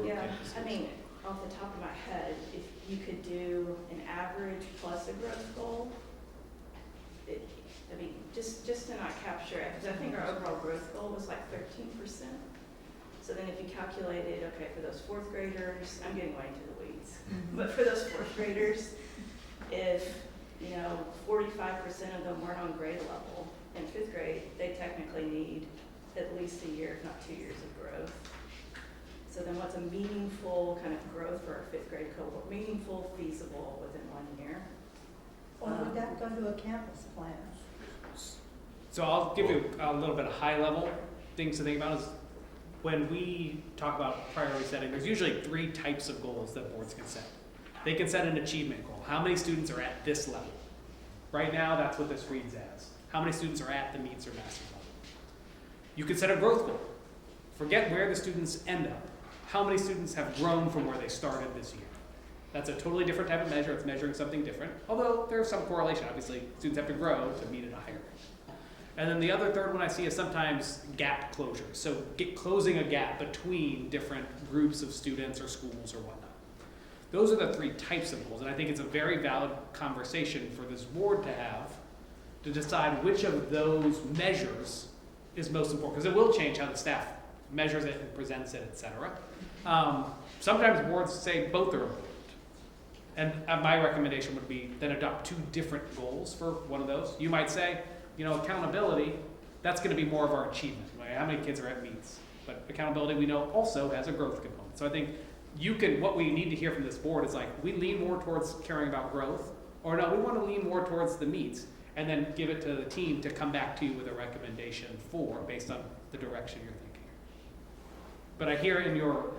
Yeah, I mean, off the top of my head, if you could do an average plus a growth goal, I mean, just to not capture it, because I think our overall growth goal was like 13%. So then if you calculated, okay, for those fourth graders, I'm getting way into the weeds, but for those fourth graders, if, you know, 45% of them weren't on grade level in fifth grade, they technically need at least a year, if not 2 years of growth. So then what's a meaningful kind of growth for our fifth grade cohort? Meaningful, feasible within 1 year. Or would that go to a campus plan? So I'll give you a little bit of high level things to think about is when we talk about priority setting, there's usually 3 types of goals that boards can set. They can set an achievement goal. How many students are at this level? Right now, that's what this reads as. How many students are at the meets or masters level? You can set a growth goal. Forget where the students end up. How many students have grown from where they started this year? That's a totally different type of measure. It's measuring something different. Although there's some correlation. Obviously, students have to grow to meet at a higher rate. And then the other third one I see is sometimes gap closure. So closing a gap between different groups of students or schools or whatnot. Those are the 3 types of goals. And I think it's a very valid conversation for this board to have to decide which of those measures is most important. Because it will change how the staff measures it and presents it, et cetera. Sometimes boards say both are important. And my recommendation would be then adopt 2 different goals for one of those. You might say, you know, accountability, that's gonna be more of our achievement, like how many kids are at meets. But accountability, we know, also has a growth component. So I think what we need to hear from this board is like, we lean more towards caring about growth, or no, we wanna lean more towards the meets, and then give it to the team to come back to you with a recommendation based on the direction you're thinking. But I hear in your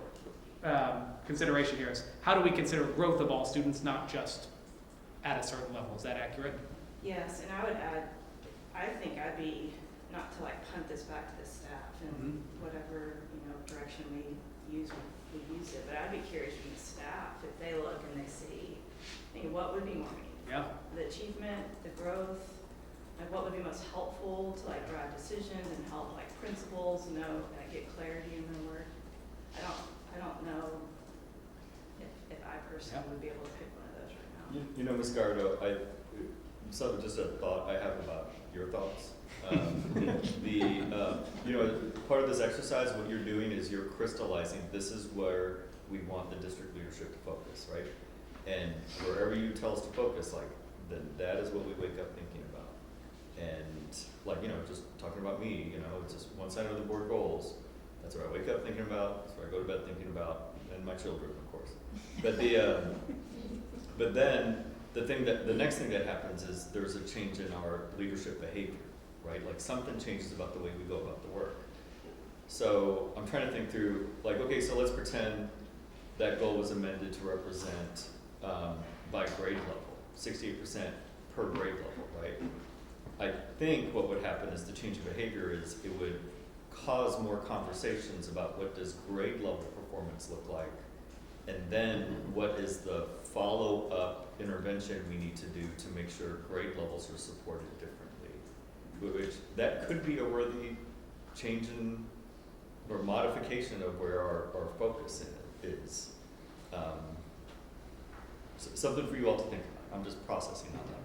consideration here is, how do we consider growth of all students, not just at a certain level? Is that accurate? Yes, and I would add, I think I'd be, not to like punt this back to the staff and whatever, direction we use it, but I'd be curious from the staff, if they look and they see, what would be more meaningful? Yeah. The achievement, the growth, like what would be most helpful to like drive decisions and help like principals get clarity in their work. I don't know if I personally would be able to pick one of those right now. Ms. Gardo, just a thought I have about your thoughts. Part of this exercise, what you're doing is you're crystallizing, this is where we want the district leadership to focus, right? And wherever you tell us to focus, then that is what we wake up thinking about. And just talking about me, it's just one side of the board goals. That's what I wake up thinking about, that's what I go to bed thinking about, and my children, of course. But but then the next thing that happens is there's a change in our leadership behavior, right? Like something changes about the way we go about the work. So I'm trying to think through, okay, so let's pretend that goal was amended to represent by grade level, 68% per grade level, right? I think what would happen is the change of behavior is it would cause more conversations about what does grade level performance look like, and then what is the follow-up intervention we need to do to make sure grade levels are supported differently, which that could be a worthy change in or modification of where our focus in it is. Something for you all to think about. I'm just processing on that.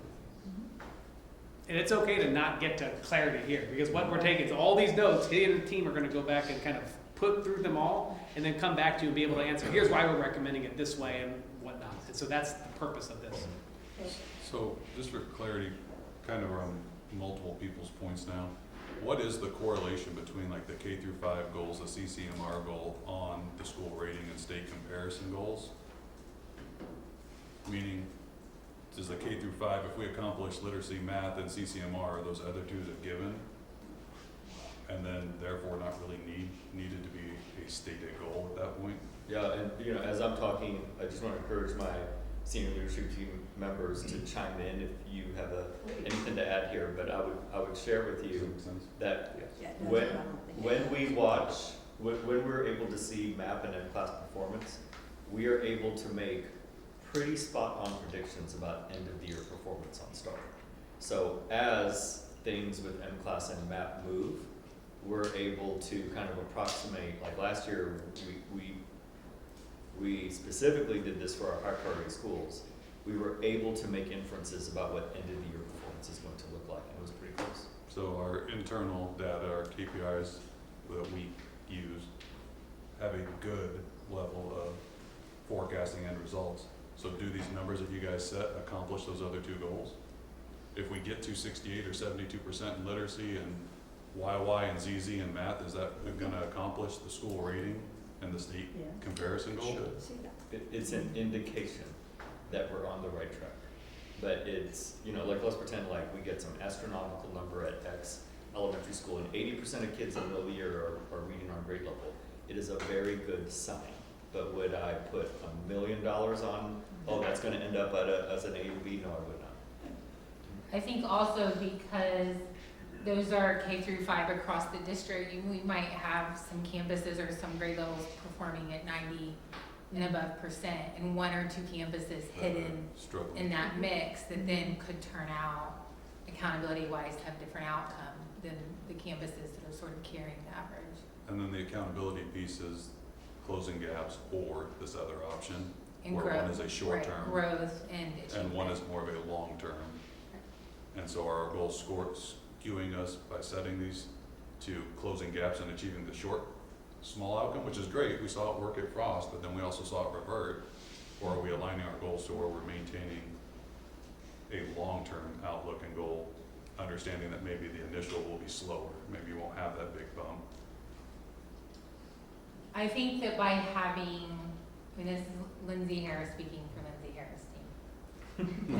And it's okay to not get to clarity here, because what we're taking is all these notes, he and the team are gonna go back and kind of put through them all, and then come back to you and be able to answer, here's why we're recommending it this way and whatnot. And so that's the purpose of this. So just for clarity, kind of around multiple people's points now, what is the correlation between the K through 5 goals, the CCMR goal, on the school rating and state comparison goals? Meaning, does the K through 5, if we accomplish literacy, math, and CCMR, are those other two a given? And then therefore not really needed to be a stated goal at that point? Yeah, and as I'm talking, I just want to encourage my senior leadership team members to chime in if you have anything to add here. But I would share with you that when we watch, when we're able to see MAP and M-class performance, we are able to make pretty spot-on predictions about end-of-the-year performance on STAR. So as things with M-class and MAP move, we're able to kind of approximate, like last year, we specifically did this for our high priority schools. We were able to make inferences about what end-of-the-year performance is going to look like, and it was pretty close. So our internal data, our KPIs that we use, have a good level of forecasting end results. So do these numbers that you guys set accomplish those other two goals? If we get to 68 or 72% in literacy and YY and ZZ in math, is that going to accomplish the school rating and the state comparison goal? It's an indication that we're on the right track. But it's, let's pretend we get some astronomical number at X elementary school and 80% of kids in the middle of the year are reading on grade level. It is a very good sign. But would I put $1 million on, that's going to end up as an A or B? No, I would not. I think also because those are K through 5 across the district, we might have some campuses or some grade levels performing at 90 and above percent, and one or two campuses hidden in that mix that then could turn out, accountability-wise, have different outcome than the campuses that are sort of carrying the average. And then the accountability piece is closing gaps or this other option, And where growth, one is a short term, growth and achievement. and one is more of a long term. And so are our goals skewing us by setting these to closing gaps and achieving the short, small outcome, which is great. We saw it work at Frost, but then we also saw it revert. Or are we aligning our goals to where we're maintaining a long-term outlook and goal understanding that maybe the initial will be slower, maybe you won't have that big bump. I think that by having, and this is Lindsay Harris speaking for Lindsay Harris team,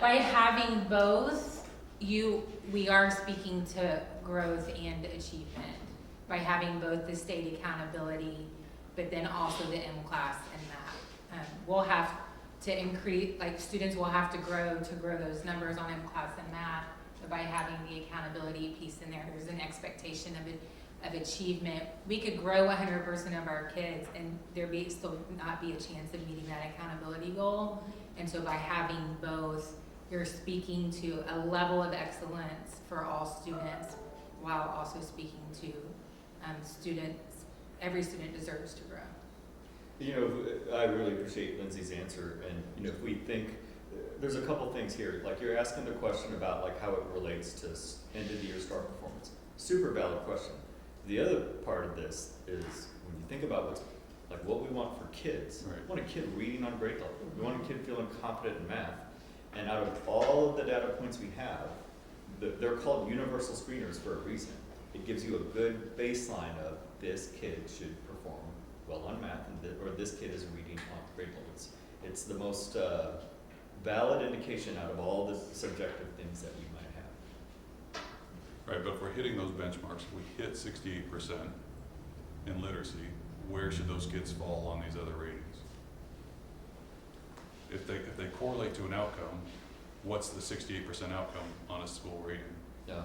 by having both, we are speaking to growth and achievement. By having both the state accountability, but then also the M-class and math. We'll have to increase, like students will have to grow those numbers on M-class and math, but by having the accountability piece in there, there's an expectation of achievement. We could grow 100% of our kids and there still not be a chance of meeting that accountability goal. And so by having both, you're speaking to a level of excellence for all students while also speaking to students. Every student deserves to grow. You know, I really appreciate Lindsay's answer, and you know, if we think, there's a couple things here, like you're asking the question about like how it relates to end of the year star performance. Super valid question. The other part of this is when you think about what we want for kids. Right. We want a kid reading on grade level. We want a kid feeling confident in math. And out of all of the data points we have, they're called universal screeners for a reason. It gives you a good baseline of this kid should perform well on math, or this kid is reading on grade level. It's the most valid indication out of all the subjective things that we might have. Right, but if we're hitting those benchmarks, if we hit 68% in literacy, where should those kids fall on these other ratings? If they correlate to an outcome, what's the 68% outcome on a school rating? Yeah,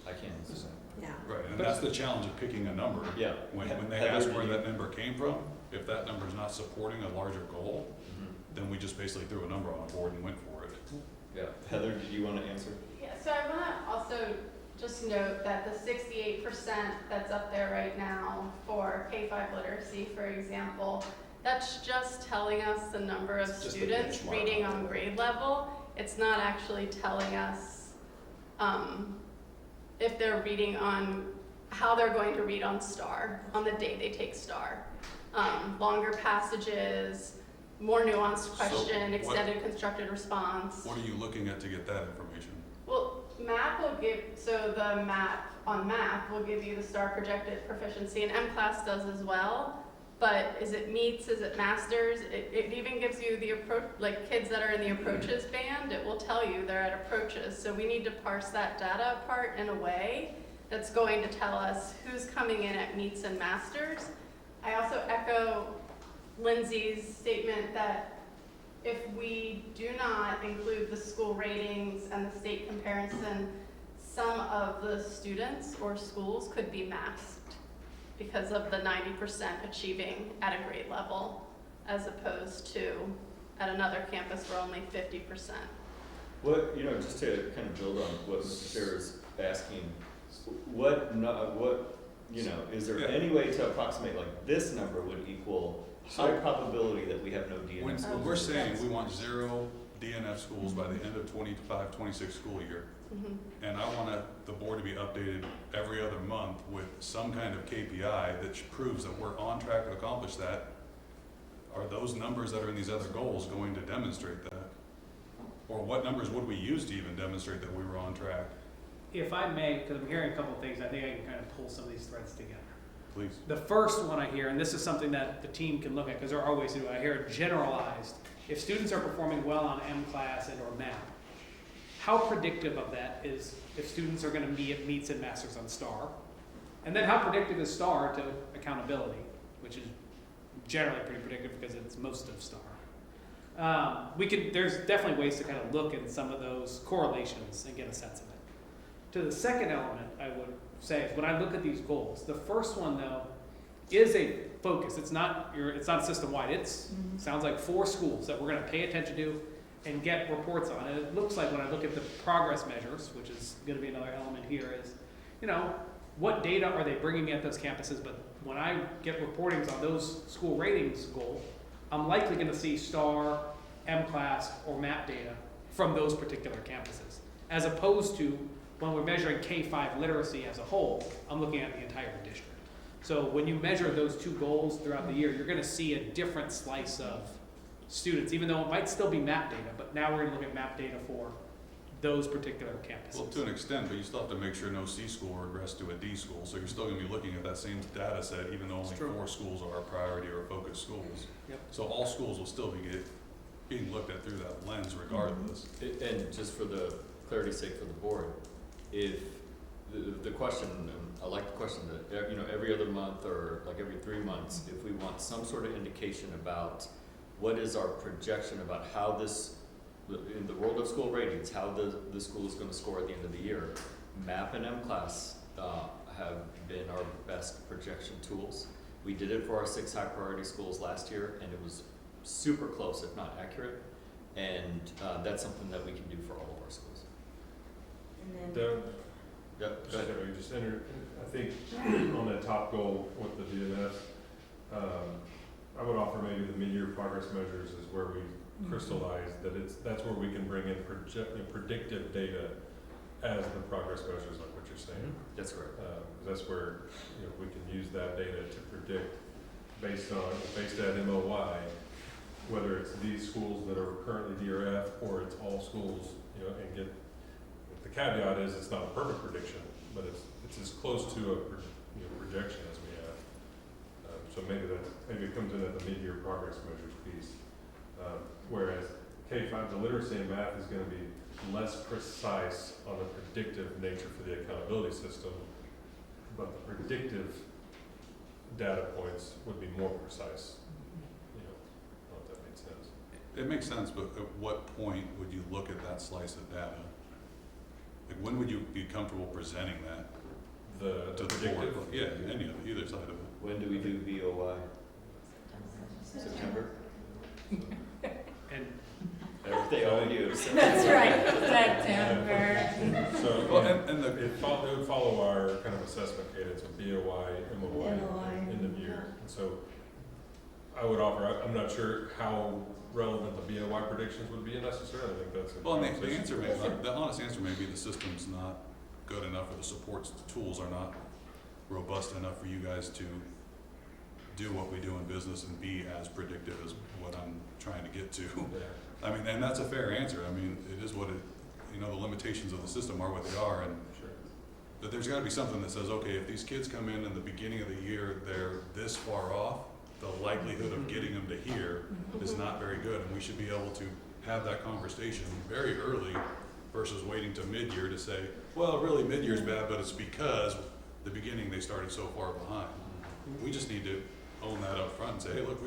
I can't answer that. Yeah. Right, and that's the challenge of picking a number. Yeah. When they Heather, ask do where you- that number came from, if that number is not supporting a larger goal, then we just basically threw a number on a board and went for it. Yeah, Heather, did you want to answer? Yeah, so I want to also just note that the 68% that's up there right now for K-5 literacy, for example, that's just telling us the number of It's just the students benchmark reading on on the grade level. It's not actually telling us if they're reading on, how they're going to read on STAR, on the day they take STAR. Longer passages, more nuanced question, what- extended constructed response. What are you looking at to get that information? Well, MAP will give, so the MAP on MAP will give you the STAR projected proficiency, and M-Class does as well. But is it meets, is it masters? It even gives you the approach, like kids that are in the approaches band, it will tell you they're at approaches. So we need to parse that data apart in a way that's going to tell us who's coming in at meets and masters. I also echo Lindsay's statement that if we do not include the school ratings and the state comparison, some of the students or schools could be masked because of the 90% achieving at a grade level, as opposed to at another campus where only 50%. What, you know, just to kind of build on what Mr. Sarah's asking, you know, is there Yeah. any way to approximate, like, this number would equal high probability that we have no DNF? When schools? we're saying we want 0 DNF schools by the end of 25-26 school year, and I want the board to be updated every other month with some kind of KPI that proves that we're on track to accomplish that, are those numbers that are in these other goals going to demonstrate that? Or what numbers would we use to even demonstrate that we were on track? If I may, because I'm hearing a couple of things, I think I can kind of pull some of these threads together. Please. The first one I hear, and this is something that the team can look at, because there are ways to do it, I hear generalized. If students are performing well on M-Class and or MAP, how predictive of that is if students are going to be at meets and masters on STAR? And then how predictive is STAR to accountability, which is generally pretty predictive because it's most of STAR. There's definitely ways to kind of look at some of those correlations and get a sense of it. To the second element, I would say, is when I look at these goals, the first one though is a focus. It's not system-wide. It's sounds like 4 schools that we're going to pay attention to and get reports on. And it looks like when I look at the progress measures, which is going to be another element here, is, you know, what data are they bringing me at those campuses? But when I get reportings on those school ratings goal, I'm likely going to see STAR, M-Class, or MAP data from those particular campuses, as opposed to when we're measuring K-5 literacy as a whole, I'm looking at the entire district. So when you measure those 2 goals throughout the year, you're going to see a different slice of students, even though it might still be map data, but now we're gonna look at map data for those particular campuses. Well, to an extent, but you still have to make sure no C school regressed to a D school, so you're still gonna be looking at that same data set, even though only It's true. 4 schools are a priority or focus schools. Yep. So all schools will still be being looked at through that lens regardless. And just for the clarity's sake for the board, if the question, and I like the question that, you know, every other month or like every 3 months, if we want some sort of indication about what is our projection about how this, in the world of school ratings, how the school is gonna score at the end of the year, MAP and MClass have been our best projection tools. We did it for our 6 high priority schools last year, and it was super close, if not accurate. And that's something that we can do for all of our schools. And then, Yep, go ahead. I think on that top goal with the DNS, I would offer maybe the mid-year progress measures is where we crystallize that that's where we can bring in predictive data as the progress measures, like what you're saying. That's correct. That's where, you know, we can use that data to predict based at MOY, whether it's these schools that are currently DRF or it's all schools, you know, and get, the caveat is it's not a perfect prediction, but it's as close to a projection as we have. So maybe it comes in at the mid-year progress measures piece. Whereas K-5, the literacy and math is going to be less precise on the predictive nature for the accountability system, but the predictive data points would be more precise. You know, I don't know if that made sense. It makes sense, but at what point would you look at that slice of data? Like, when would you be comfortable presenting that The to the predictive? board? Yeah, any of either side of it. When do we do BOI? September? And They all use. That's right, September. So, Well, yeah, and the, it would follow our kind of assessment cadence of BOI, MOI, MOI. end of year. And so I would offer, I'm not sure how relevant the BOI predictions would be necessarily. I think that's a well, and the conversation. answer may, the honest answer may be the system's not good enough, or the support tools are not robust enough for you guys to do what we do in business and be as predictive as what I'm trying to get to. Yeah, I mean, and that's a fair answer. I mean, it is what it, you know, the limitations of the system are what they are, and sure. but there's got to be something that says, okay, if these kids come in the beginning of the year, they're this far off, the likelihood of getting them to here is not very good, and we should be able to have that conversation very early versus waiting to mid-year to say, well, really mid-year's bad, but it's because the beginning they started so far behind. We just need to own that up front and say, hey, look,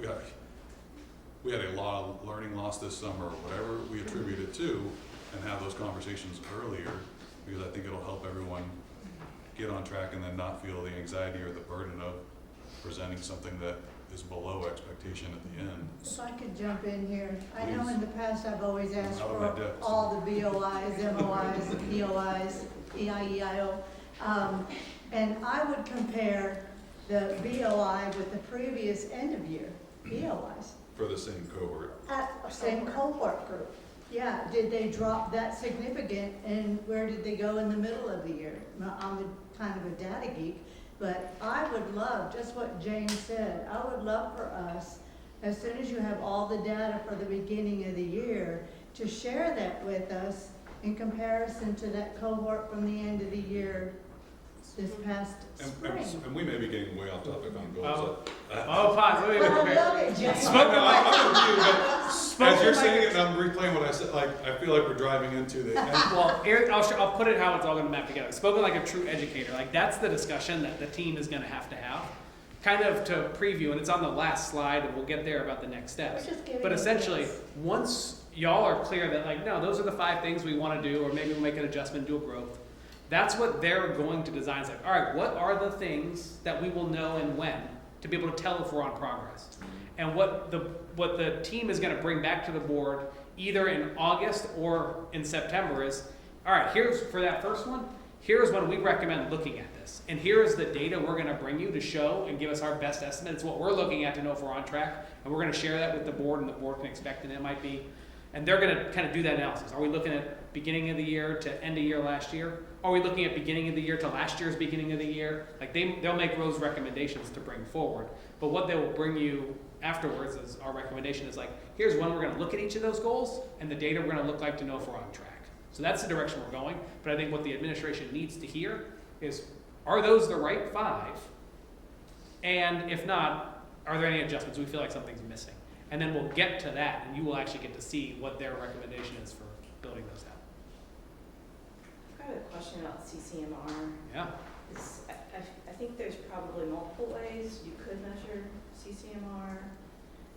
we had a lot of learning loss this summer, or whatever we attribute it to, and have those conversations earlier, because I think it'll help everyone get on track and then not feel the anxiety or the burden of presenting something that is below expectation at the end. If I could jump in here, I know Please. in the past I've always asked Out of my for depths. all the BOIs, MOIs, DOIs, EIEIO. And I would compare the BOI with the previous end of year BOIs. For the same cohort. At same cohort group. Yeah, did they drop that significant and where did they go in the middle of the year? Now, I'm kind of a data geek, but I would love, just what Jane said, I would love for us, as soon as you have all the data for the beginning of the year, to share that with us in comparison to that cohort from the end of the year this past spring. And we may be getting way off topic on goals. pause, wait a Well, I minute. love it, Jane. I'm with you, but Spoken as you're like- saying it, and I'm replaying what I said, like, I feel like we're driving into the end. Well, here, I'll put it how it's all gonna map together. Spoken like a true educator, like that's the discussion that the team is gonna have. Kind of to preview, and it's on the last slide, and we'll get there about the next steps. We're just giving But you essentially, this. once y'all are clear that like, no, those are the 5 things we wanna do, or maybe we'll make an adjustment, do a growth. That's what they're going to design. It's like, all right, what are the things that we will know and when to be able to tell if we're on progress? And what the team is gonna bring back to the board, either in August or in September is, all right, here's, for that first one, here's when we recommend looking at this. And here's the data we're gonna bring you to show and give us our best estimate. It's what we're looking at to know if we're on track. And we're gonna share that with the board, and the board can expect an MIP. And they're gonna kind of do that analysis. Are we looking at beginning of the year to end of year last year? Are we looking at beginning of the year to last year's beginning of the year? Like they'll make those recommendations to bring forward. But what they will bring you afterwards is our recommendation is like, here's when we're gonna look at each of those goals and the data we're gonna look like to know if we're on track. So that's the direction we're going. But I think what the administration needs to hear is, are those the right 5? And if not, are there any adjustments? We feel like something's missing. And then we'll get to that, and you will actually get to see what their recommendation is for building those out. I have a question about CCMR. Yeah. I think there's probably multiple ways you could measure CCMR.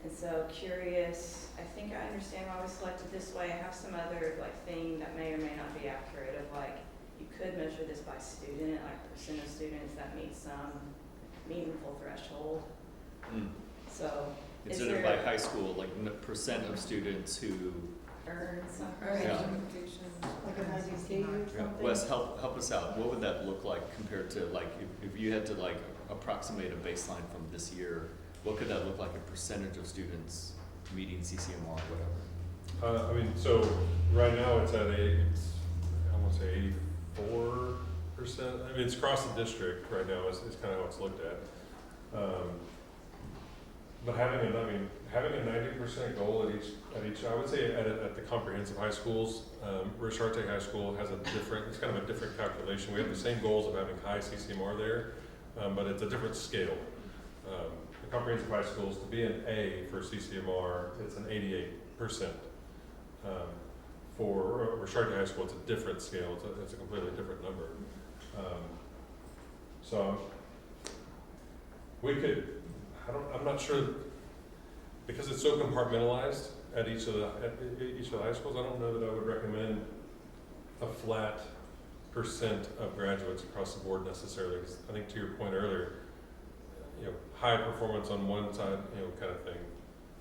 And so curious, I think I understand why we selected this way. I have some other thing that may or may not be accurate of you could measure this by student, percent of students that meet some meaningful threshold. So Considered is by there high school, like percent of students who, earn some Yeah. Like an IDC or something? Wes, help us out. What would that look like compared to if you had to approximate a baseline from this year, what could that look like in percentage of students meeting CCMR, whatever? I mean, so right now it's at I want to say 84%. I mean, it's across the district right now is kind of how it's looked at. But having a 90% goal at each, I would say at the comprehensive high schools, Richarte High School has it's kind of a different calculation. We have the same goals of having high CCMR there, but it's a different scale. The comprehensive high schools, to be an A for CCMR, it's an 88%. For Richarte High School, it's a different scale. It's a completely different number. So we could. I'm not sure, because it's so compartmentalized at each of the high schools. I don't know that I would recommend a flat percent of graduates across the board necessarily. Because I think to your point earlier, high performance on one side, kind of thing.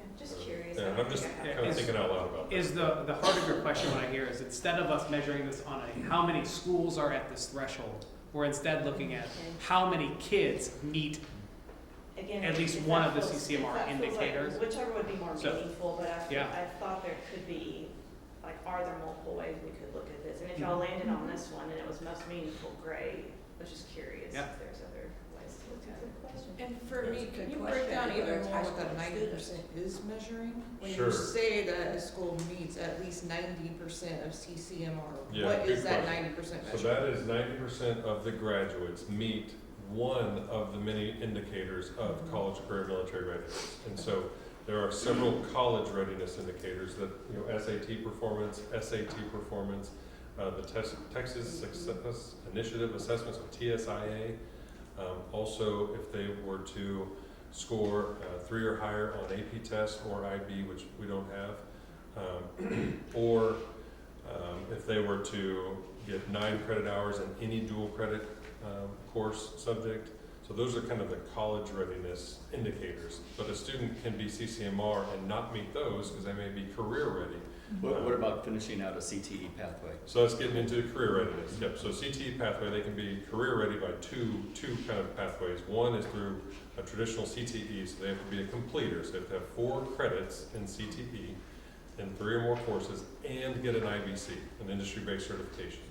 I'm just curious. Yeah, I'm just kind of thinking out loud about that. Is the heart of your question what I hear is, instead of us measuring this on how many schools are at this threshold, we're instead looking at how many kids meet Again, at least if one that of the feels- if CCMR that feels indicators. Whichever would be more So, meaningful, but yeah. I thought there could be, are there multiple ways we could look at this? And if y'all landed on this one and it was most meaningful, great. I was just curious Yeah. if there's other ways to look at it. And for me, That's a can good you break question, down whether even it's more high what that school 90% is measuring? When Sure. you say that a school meets at least 90% of CCMR, Yeah, what good is that question. 90% So measure? that is 90% of the graduates meet one of the many indicators of college career military readiness. And so there are several college readiness indicators that, SAT performance, SAT performance, the Texas Success Initiative assessments of TSIA. Also, if they were to score 3 or higher on AP test or IB, which we don't have, or if they were to get 9 credit hours in any dual credit course subject. So those are kind of the college readiness indicators. But a student can be CCMR and not meet those because they may be career ready. What about finishing out a CTE pathway? So that's getting into career readiness. Yep. So CTE pathway, they can be career ready by two kind of pathways. One is through a traditional CTE, so they have to be a completer. So they have to have 4 credits in CTE in 3 or more courses and get an IBC, an industry-based certification.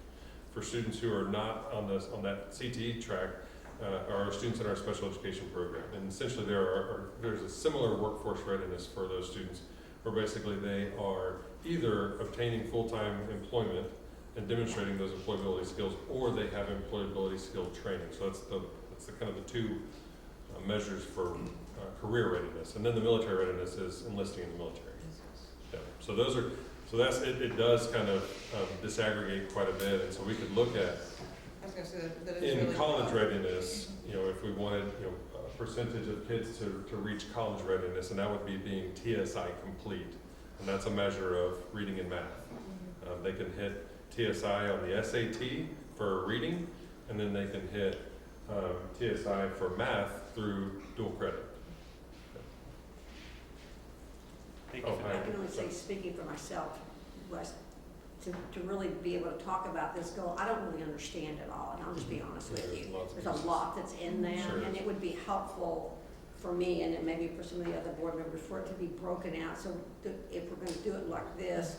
For students who are not on that CTE track, are students in our special education program. And essentially there's a similar workforce readiness for those students, where basically they are either obtaining full-time employment and demonstrating those employability skills, or they have employability skill training. So that's the kind of the 2 measures for career readiness. And then the military readiness is enlisting in the military. Yeah. So that's it does kind of disaggregate quite a bit, and so we could look at I was gonna say that is in really college broad. readiness, if we wanted, a percentage of kids to reach college readiness, and that would be being TSI complete, and that's a measure of reading and math. They can hit TSI on the SAT for reading, and then they can hit TSI for math through dual credit. Thank you for Oh, I that. can only say, speaking for myself, Wes, to really be able to talk about this goal, I don't really understand it all, and I'll just be honest with you. There's lots of There's a pieces. lot that's in there, Sure and is. it would be helpful for me, and then maybe for some of the other board members, for it to be broken out, so that if we're gonna do it like this,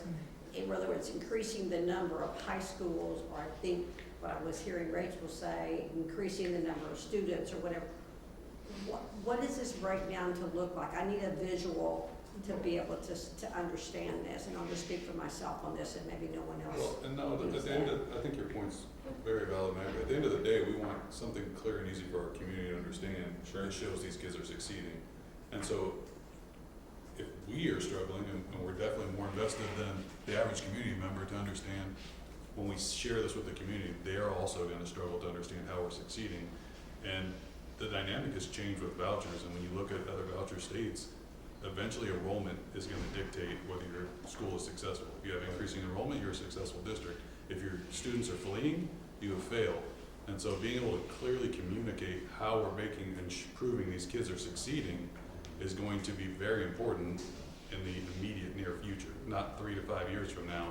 whether it's increasing the number of high schools, or I think what I was hearing Rachel say, increasing the number of students or whatever. What does this breakdown to look like? I need a visual to be able to understand this, and I'll just speak for myself on this, and maybe no one else. Well, and no, at the end of, I think your point's very valid, Maggie. At the end of the day, we want something clear and easy for our community to understand. Sure. That shows these kids are succeeding. And so, if we are struggling, and we're definitely more invested than the average community member to understand, when we share this with the community, they are also gonna struggle to understand how we're succeeding. And the dynamic has changed with vouchers, and when you look at other voucher states, eventually enrollment is going to dictate whether your school is successful. If you have increasing enrollment, you're a successful district. If your students are fleeing, you have failed. And so being able to clearly communicate how we're making and proving these kids are succeeding is going to be very important in the immediate near future. Not 3 to 5 years from now,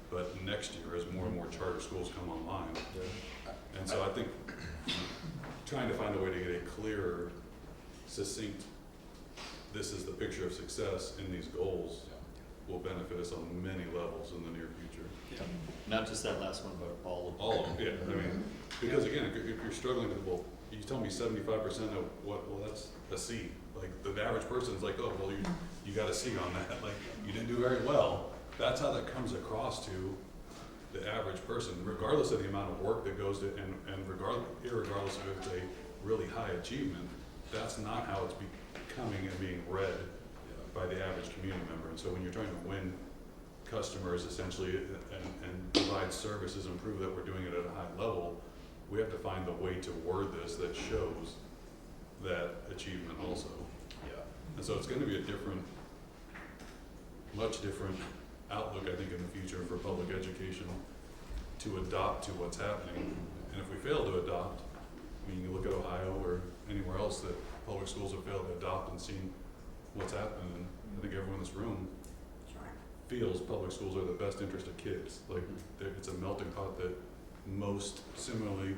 but next year as more and more charter schools come online. And so I think trying to find a way to get a clearer, succinct, this is the picture of success in these goals will benefit us on many levels in the near future. Yeah. Not just that last one, but all of them. All of them, yeah. I mean, because again, if you're struggling with, well, you tell me 75% of what, well, that's a C. Like the average person's like, oh, well, you got a C on that. Like you didn't do very well. That's how that comes across to the average person, regardless of the amount of work that goes to, and irregardless of if it's a really high achievement, that's not how it's becoming and being read by the average community member. And so when you're trying to win customers essentially and provide services and prove that we're doing it at a high level, we have to find a way to word this that shows that achievement also. Yeah. And so it's going to be a different, much different outlook, I think, in the future for public education to adopt to what's happening. And if we fail to adopt, I mean, you look at Ohio or anywhere else that public schools have failed to adopt and seen what's happened, and I think everyone in this room feels public schools are the best interest of kids. Like, it's a melting pot that most similarly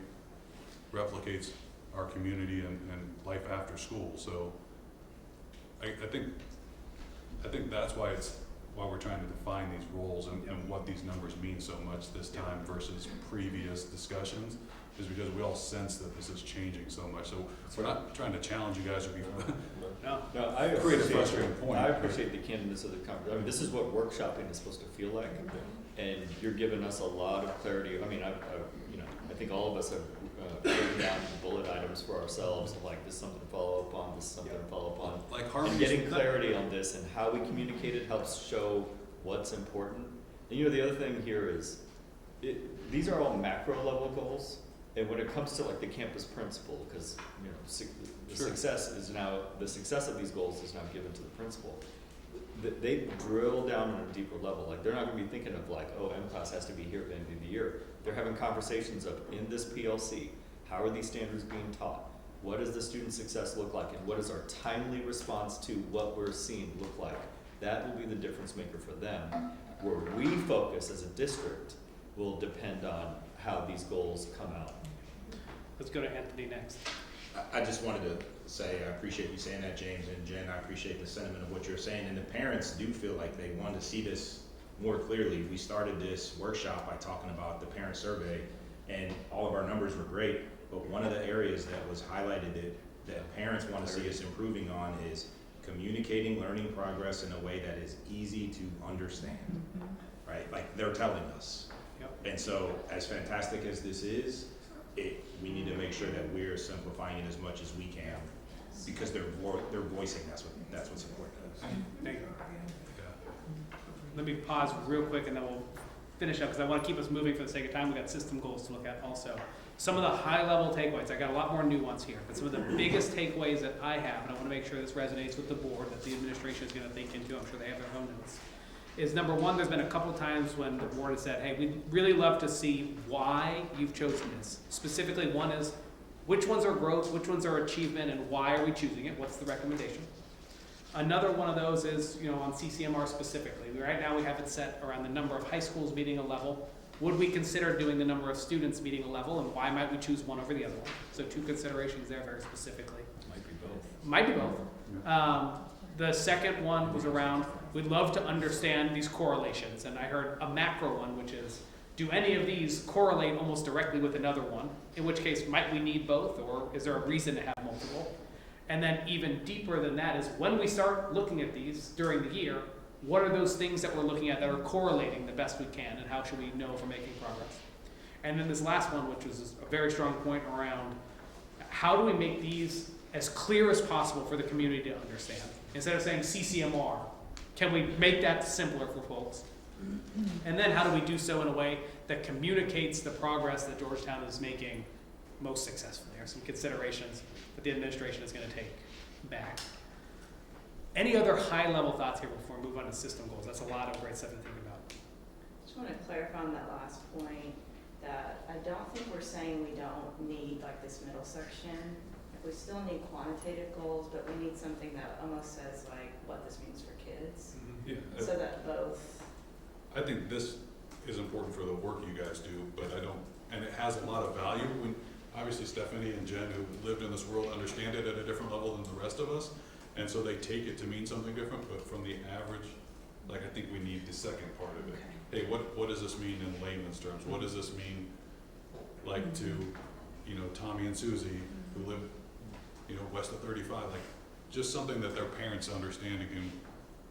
replicates our community and life after school. So I think that's why we're trying to define these roles and what these numbers mean so much this time versus previous discussions, is because we all sense that this is changing so much. So we're not trying to challenge you guys or be No, I create a frustrating point. I appreciate the candidness of the conversation. I mean, this is what workshopping is supposed to feel like, and you're giving us a lot of clarity. I mean, I think all of us have written down bullet items for ourselves, like this is something to follow up on, this is something to follow up on. Like and getting clarity on this and how we communicate it helps show what's important. And the other thing here is, these are all macro level goals. And when it comes to like the campus principal, because the success of these goals is now given to the principal. They drill down on a deeper level. Like they're not going to be thinking of like, oh, M class has to be here at the end of the year. They're having conversations of in this PLC, how are these standards being taught? What does the student success look like, and what does our timely response to what we're seeing look like? That will be the difference maker for them. Where we focus as a district will depend on how these goals come out. Let's go to Anthony next. I just wanted to say, I appreciate you saying that, James, and Jen, I appreciate the sentiment of what you're saying, and the parents do feel like they want to see this more clearly. We started this workshop by talking about the parent survey, and all of our numbers were great, but one of the areas that was highlighted that parents want to see us improving on is communicating learning progress in a way that is easy to understand, right? Like they're telling us. And so, as fantastic as this is, we need to make sure that we're simplifying it as much as we can, because they're voicing that's what's important to us. Thank you. Let me pause real quick and then we'll finish up, because I want to keep us moving for the sake of time. We've got system goals to look at also. Some of the high-level takeaways, I got a lot more nuance here, but some of the biggest takeaways that I have, and I want to make sure this resonates with the board, that the administration is going to think into, I'm sure they have their own notes, is number one, there's been a couple times when the board has said, hey, we'd really love to see why you've chosen this. Specifically, one is, which ones are growth, which ones are achievement, and why are we choosing it? What's the recommendation? Another one of those is, on CCMR specifically. Right now we have it set around the number of high schools meeting a level. Would we consider doing the number of students meeting a level, and why might we choose one over the other one? So 2 considerations there very specifically. Might be both. Might be both. The second one was around, we'd love to understand these correlations, and I heard a macro one, which is, do any of these correlate almost directly with another one? In which case, might we need both, or is there a reason to have multiple? And then even deeper than that is, when we start looking at these during the year, what are those things that we're looking at that are correlating the best we can, and how should we know if we're making progress? And then this last one, which was a very strong point around, how do we make these as clear as possible for the community to understand? Instead of saying CCMR, can we make that simpler for folks? And then how do we do so in a way that communicates the progress that Georgetown is making most successfully? There are some considerations that the administration is going to take back. Any other high-level thoughts here before we move on to system goals? That's a lot of great stuff to think about. Just want to clarify on that last point, that I don't think we're saying we don't need like this middle section. We still need quantitative goals, but we need something that almost says like what this means for kids, Yeah, so that both. I think this is important for the work you guys do, but I don't, and it has a lot of value. Obviously Stephanie and Jen, who lived in this world, understand it at a different level than the rest of us, and so they take it to mean something different, but from the average, like I think we need the second part of it. Hey, what does this mean in layman's terms? What does this mean, like to, you know, Tommy and Susie, who live, you know, west of 35, like just something that their parents understanding him,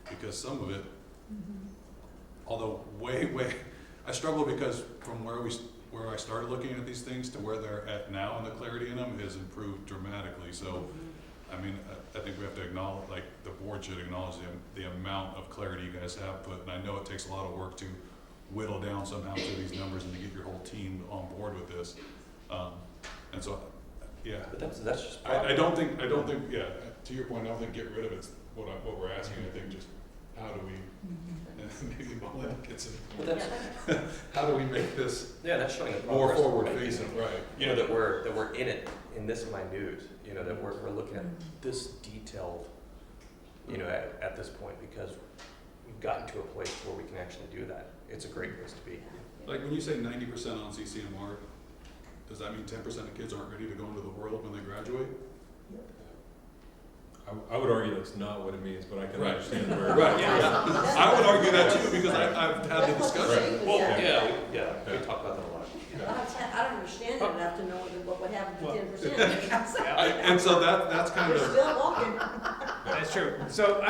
because some of it, although I struggle because from where I started looking at these things to where they're at now and the clarity in them has improved dramatically. So, I mean, I think we have to acknowledge, like the board should acknowledge the amount of clarity you guys have put, and I know it takes a lot of work to whittle down somehow to these numbers and to get your whole team on board with this. And so, yeah. But that's just. I don't think, yeah, to your point, I don't think get rid of it's what we're asking. I think just how do we, maybe Melinda gets it. But that's, How do we make this yeah, that's showing the more progress we're forward making. facing, right? You know, that we're in it, in this minute, you know, that we're looking at this detailed, you know, at this point, because we've gotten to a place where we can actually do that. It's a great place to be. Like when you say 90% on CCMR, does that mean 10% of kids aren't ready to go into the world when they graduate? I would argue that's not what it means, but I can Right. understand where. Right, yeah. I would argue that too, because I've had the discussion. Well, Yeah. we talk about that a lot. I don't understand it enough to know what would happen to 10%. And so that's kind We're of, still walking. That's true. So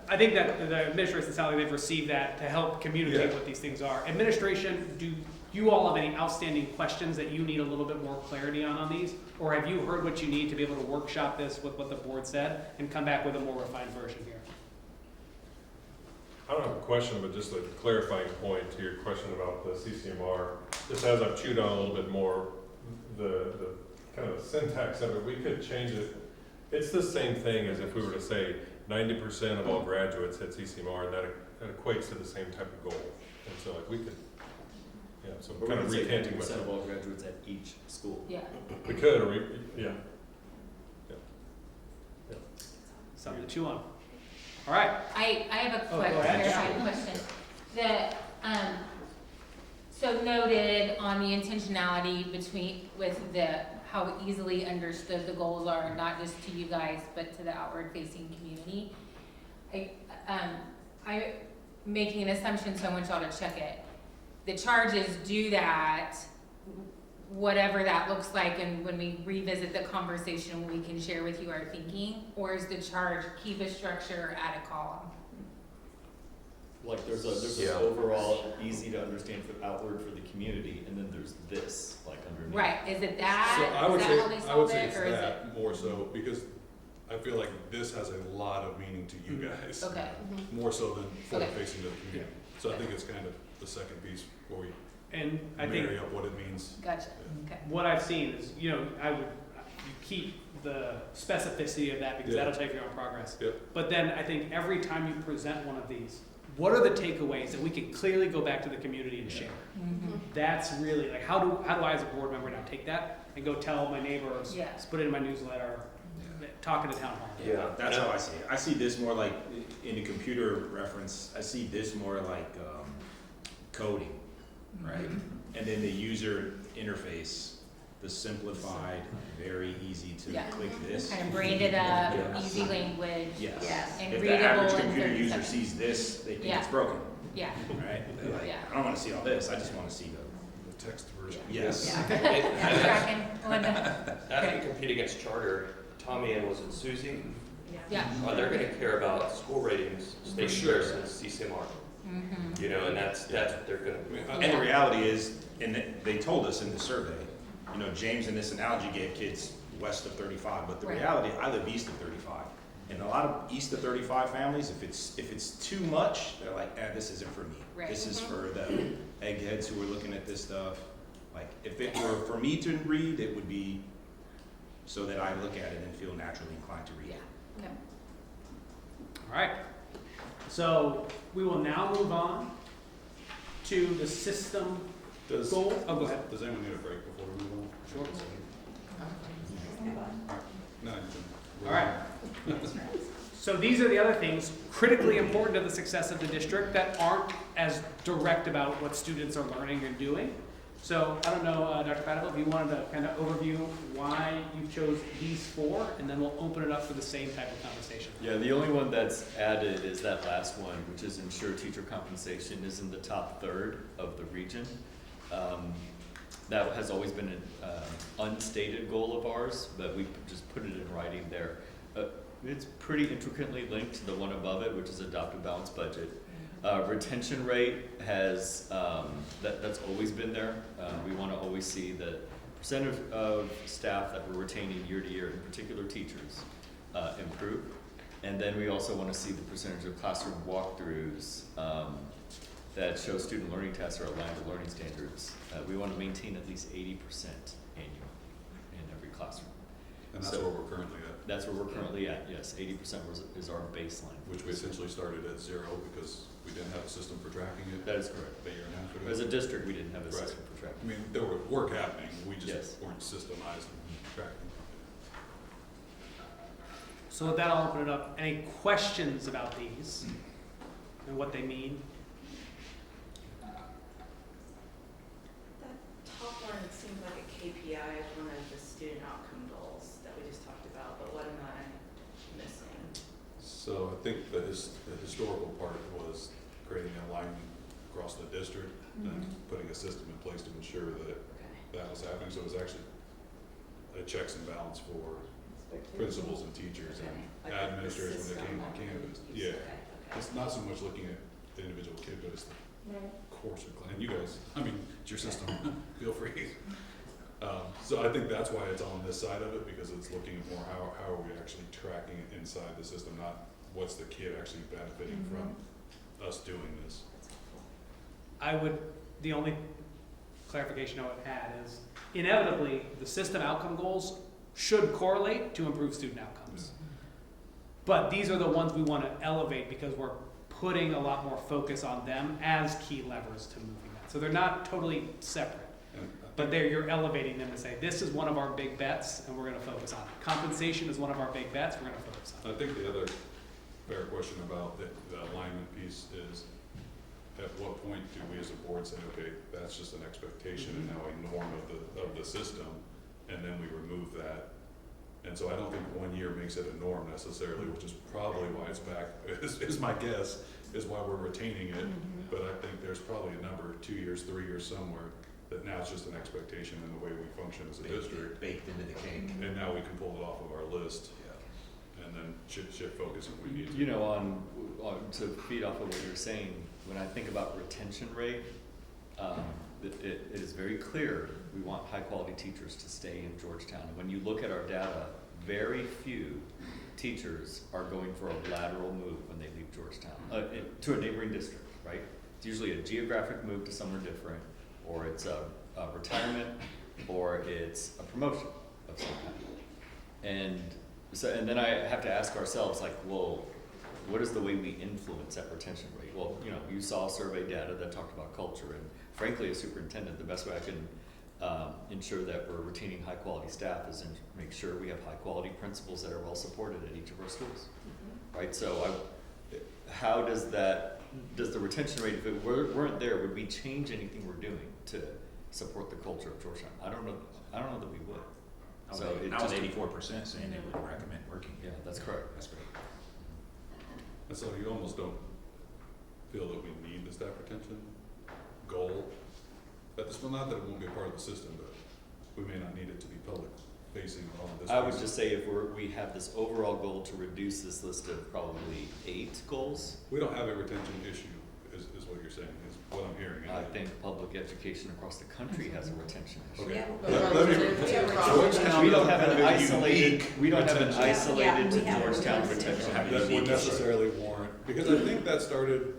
I think that the administration sounds like they've received that to help communicate Yeah. what these things are. Administration, do you all have any outstanding questions that you need a little bit more clarity on these? Or have you heard what you need to be able to workshop this with what the board said and come back with a more refined version here? I don't have a question, but just a clarifying point to your question about the CCMR. Just as I've chewed on a little bit more, the kind of the syntax of it, we could change it. It's the same thing as if we were to say 90% of all graduates hit CCMR, and that equates to the same type of goal. And so like we could, yeah, so We're kind going of to say recanting 50% myself. of all graduates at each school. Yeah. We could, or yeah. Something to chew on. All right. I have a Oh, quick go ahead. clarifying question. So noted on the intentionality with how easily understood the goals are, not just to you guys, but to the outward facing community. I'm making an assumption, so I want y'all to check it. The charges do that, whatever that looks like, and when we revisit the conversation, we can share with you our thinking, or is the charge keep a structure, add a column? Like there's Yeah. an overall easy to understand for outward for the community, and then there's this like underneath. Right, is it that? so I would Is that how they say solve it's it, or is it? that more so, because I feel like this has a lot of meaning to you guys. Okay, More so than forward Okay. facing to the community. So I think it's kind of the second piece where we And I think marry up what it means. gotcha, okay. what I've seen is, you keep the specificity of that because Yeah. that'll take your own progress. Yep. But then I think every time you present one of these, what are the takeaways that we can clearly go back to the community and share? Mhm. That's really like, how do I as a board member now take that and go tell my neighbors, Yeah. put it in my newsletter, talking to town hall? Yeah. That's how I see it. I see this more like, in the computer reference, I see this more like coding, right? And then the user interface the simplified, very easy to Yeah. click this. Kind of branded up, Yes. easy language. Yes. Yes. And If the readable average in computer 30 user seconds. sees this, they think Yeah. it's broken, Yeah, right? They're like, Yeah. I don't wanna see all this, I just wanna see The text version. yes. yeah. Tracking, Linda. After you compete against charter, Tommy and was it Susie? Yeah. They're gonna care about school ratings, state sure. versus CCMR. Mm-hmm. You know, and that's what they're gonna be. And the reality is, and they told us in the survey, you know, James in this analogy gave kids west of 35, but the Right. reality, I live east of 35. And a lot of east of 35 families, if it's too much, they're like, this isn't for me. Right. This is for the eggheads who are looking at this stuff. Like, if it were for me to read, it would be so that I look at it and feel naturally inclined to read Yeah. it. Okay. All right. So we will now move on to the system Does, goal. Oh, go ahead. does anyone need a break before we move on? Sure. No, you can- All right. So these are the other things critically important to the success of the district that aren't as direct about what students are learning and doing. So I don't know, Dr. Padova, if you wanted to kind of overview why you chose these four, and then we'll open it up for the same type of conversation. Yeah, the only one that's added is that last one, which is ensure teacher compensation is in the top third of the region. That has always been an unstated goal of ours, but we just put it in writing there. It's pretty intricately linked to the one above it, which is adopt a balanced budget. Retention rate has, that's always been there. We want to always see the percent of staff that we're retaining year to year, in particular teachers, improve. And then we also want to see the percentage of classroom walkthroughs that show student learning tests are aligned to learning standards. We want to maintain at least 80% annually in every classroom. And that's So- where we're currently at, That's where we're currently at, yes. 80% is our baseline. which we essentially started at 0 because we didn't have a system for tracking it That is correct. a year and a half ago. As a district, we didn't have a Right. system for I tracking. mean, there was work happening, we Yes. just weren't systemized and tracking. So with that, I'll open it up. Any questions about these and what they mean? That top one seems like a KPI of one of the student outcome goals that we just talked about, but what am I missing? So I think the historical part was creating alignment across the district and putting a system in place to ensure that Okay. that was happening. So it was actually a checks and balance for principals and teachers and Like the administrators when they came on system. campus. Okay, Yeah, okay. it's not so much looking at the individual kid, but it's the course or class. And you guys, I mean, it's your system, feel free. So I think that's why it's on this side of it, because it's looking at more how are we actually tracking it inside the system, not what's the kid actually benefiting from us doing this. The only clarification I would add is inevitably, the system outcome goals should correlate to improve student outcomes. But these are the ones we want to elevate because we're putting a lot more focus on them as key levers to moving that. So they're not totally separate, And but you're elevating them to say, this is one of our big bets and we're going to focus on it. Compensation is one of our big bets, we're going to focus on it. I think the other fair question about the alignment piece is, at what point do we as a board say, okay, that's just an expectation and now a norm of the system, and then we remove that? And so I don't think 1 year makes it a norm necessarily, which is probably why it's back, is my guess, is why we're retaining it. But I think there's probably a number, 2 years, 3 years somewhere, that now it's just an expectation in the way we function as a district. Baked into the cake. And now we can pull it off of our list and then shift focus if we need to. You know, on to feed off of what you're saying, when I think about retention rate, it is very clear we want high-quality teachers to stay in Georgetown. And when you look at our data, very few teachers are going for a lateral move when they leave Georgetown, to a neighboring district, right? It's usually a geographic move to somewhere different, or it's a retirement, or it's a promotion of some kind. And then I have to ask ourselves, like, well, what is the way we influence that retention rate? Well, you know, you saw survey data that talked about culture, and frankly, as superintendent, the best way I can ensure that we're retaining high-quality staff is make sure we have high-quality principals that are well-supported at each of our schools, right? So how does the retention rate, if it weren't there, would we change anything we're doing to support the culture of Georgetown? I don't know that we would. I was, So it I was just- 84% saying they would recommend working. Yeah, that's correct. That's great. And so you almost don't feel that we need the staff retention goal at this point, not that it won't be a part of the system, but we may not need it to be public facing on this. I would basis. just say if we have this overall goal to reduce this list of probably 8 goals, We don't have a retention issue, is what you're saying, is what I'm hearing. I think public education across the country has a retention issue. Okay. Yeah. Let me- Georgetown We don't doesn't have an a isolated, unique we don't have an retention. isolated Yeah, we have Georgetown a retention. have a That would unique issue. necessarily warrant, because I think that started,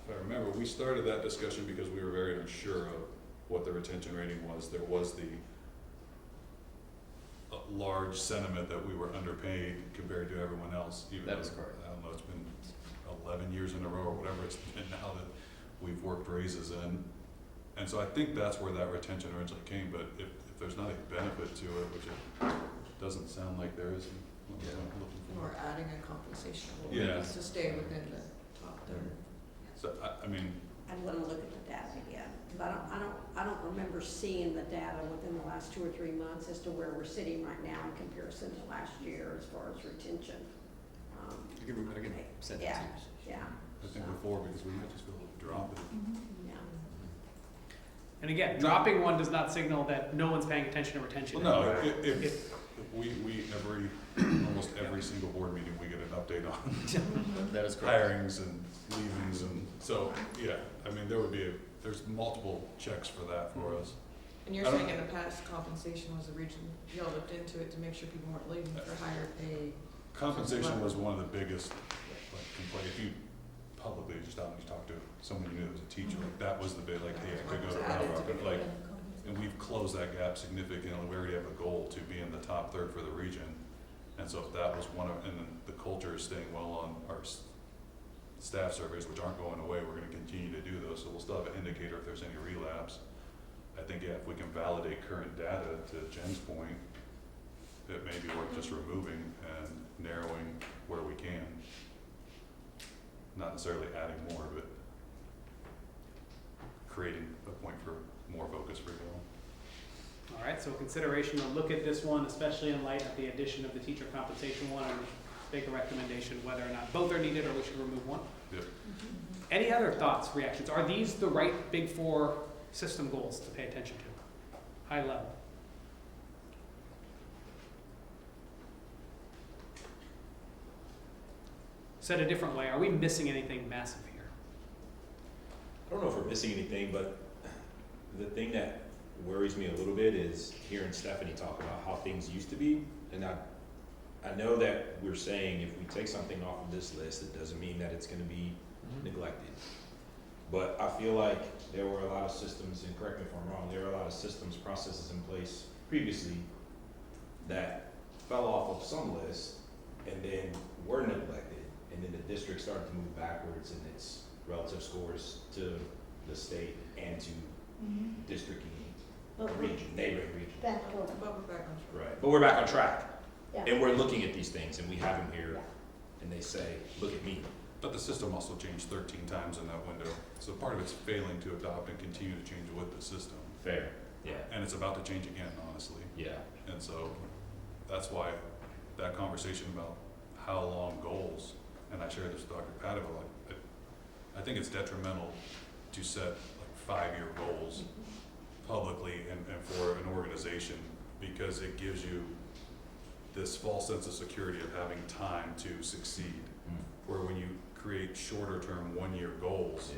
if I remember, we started that discussion because we were very unsure of what the retention rating was. There was the large sentiment that we were underpaid compared to everyone else, even That though, is correct. I don't know, it's been 11 years in a row or whatever it's been now that we've worked raises in. And so I think that's where that retention originally came, but if there's not a benefit to it, which it doesn't sound like there is, what Yeah. I'm looking for. Or adding a compensation Yeah. to stay within the top third. So, I mean, I'd want to look at the data again, because I don't remember seeing the data within the last 2 or 3 months as to where we're sitting right now in comparison to last year as far as retention. I can send it to Yeah, you. yeah. I think so, before, because we might just feel like drop it. yeah. And again, dropping one does not signal that no one's paying attention to retention. Well, no, if we almost every single board meeting, we get an update on That is correct. hirings and leavings, and so, yeah, I mean, there's multiple checks for that for us. And you're I don't- saying in the past, compensation was a region, y'all looked into it to make sure people weren't leaving for higher pay. Compensation was one of the biggest, like, complaint, if you publicly just out and you talk to someone you knew that was a teacher, like, that was the big, like, hey, I could go to Round Rock, but like, and we've closed that gap significantly, we already have a goal to be in the top third for the region. And so if that was one of, and then the culture is staying well on our staff surveys, which aren't going away, we're gonna continue to do those, so we'll still have an indicator if there's any relapse. I think, yeah, if we can validate current data, to Jen's point, it may be worth just removing and narrowing where we can. Not necessarily adding more, but creating a point for more focus for y'all. All right, so consideration to look at this one, especially in light of the addition of the teacher compensation one, and make a recommendation whether or not both are needed or we should remove one. Yep. Any other thoughts, reactions? Are these the right big 4 system goals to pay attention to? High level. Said a different way, are we missing anything massive here? I don't know if we're missing anything, but the thing that worries me a little bit is hearing Stephanie talk about how things used to be. And I know that we're saying if we take something off of this list, it doesn't mean that it's gonna be neglected. But I feel like there were a lot of systems, and correct me if I'm wrong, there were a lot of systems, processes in place previously that fell off of some lists and then were neglected. And then the district started to move backwards in its relative scores to the state and to district But and region, neighboring region. back over. But we're back on track. Right, but we're back on track. Yeah. And we're looking at these things and we have them here and they say, look at me. But the system also changed 13 times in that window, so part of it's failing to adopt and continue to change with the system. Fair. Yeah. And it's about to change again, honestly. Yeah. And so that's why that conversation about how long goals, and I shared this with Dr. Padova, like, I think it's detrimental to set like 5-year goals publicly and for an organization, because it gives you this false sense of security of having time to succeed. Where when you create shorter term 1-year goals,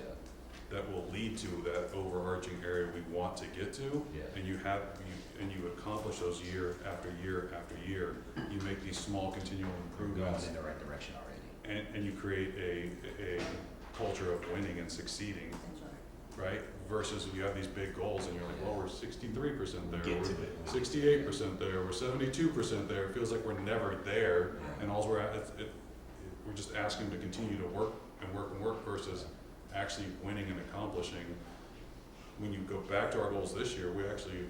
that will lead to that overarching area we want to get to, and you accomplish those year after year after year, you make these small continual We're going improvements, in the right direction already. and you create a culture of winning and succeeding, right? Versus you have these big goals and you're like, well, we're 63% there, Get we're to it. 68% there, we're 72% there. It feels like we're never there, and all we're at, we're just asking to continue to work and work and work versus actually winning and accomplishing. When you go back to our goals this year, we actually,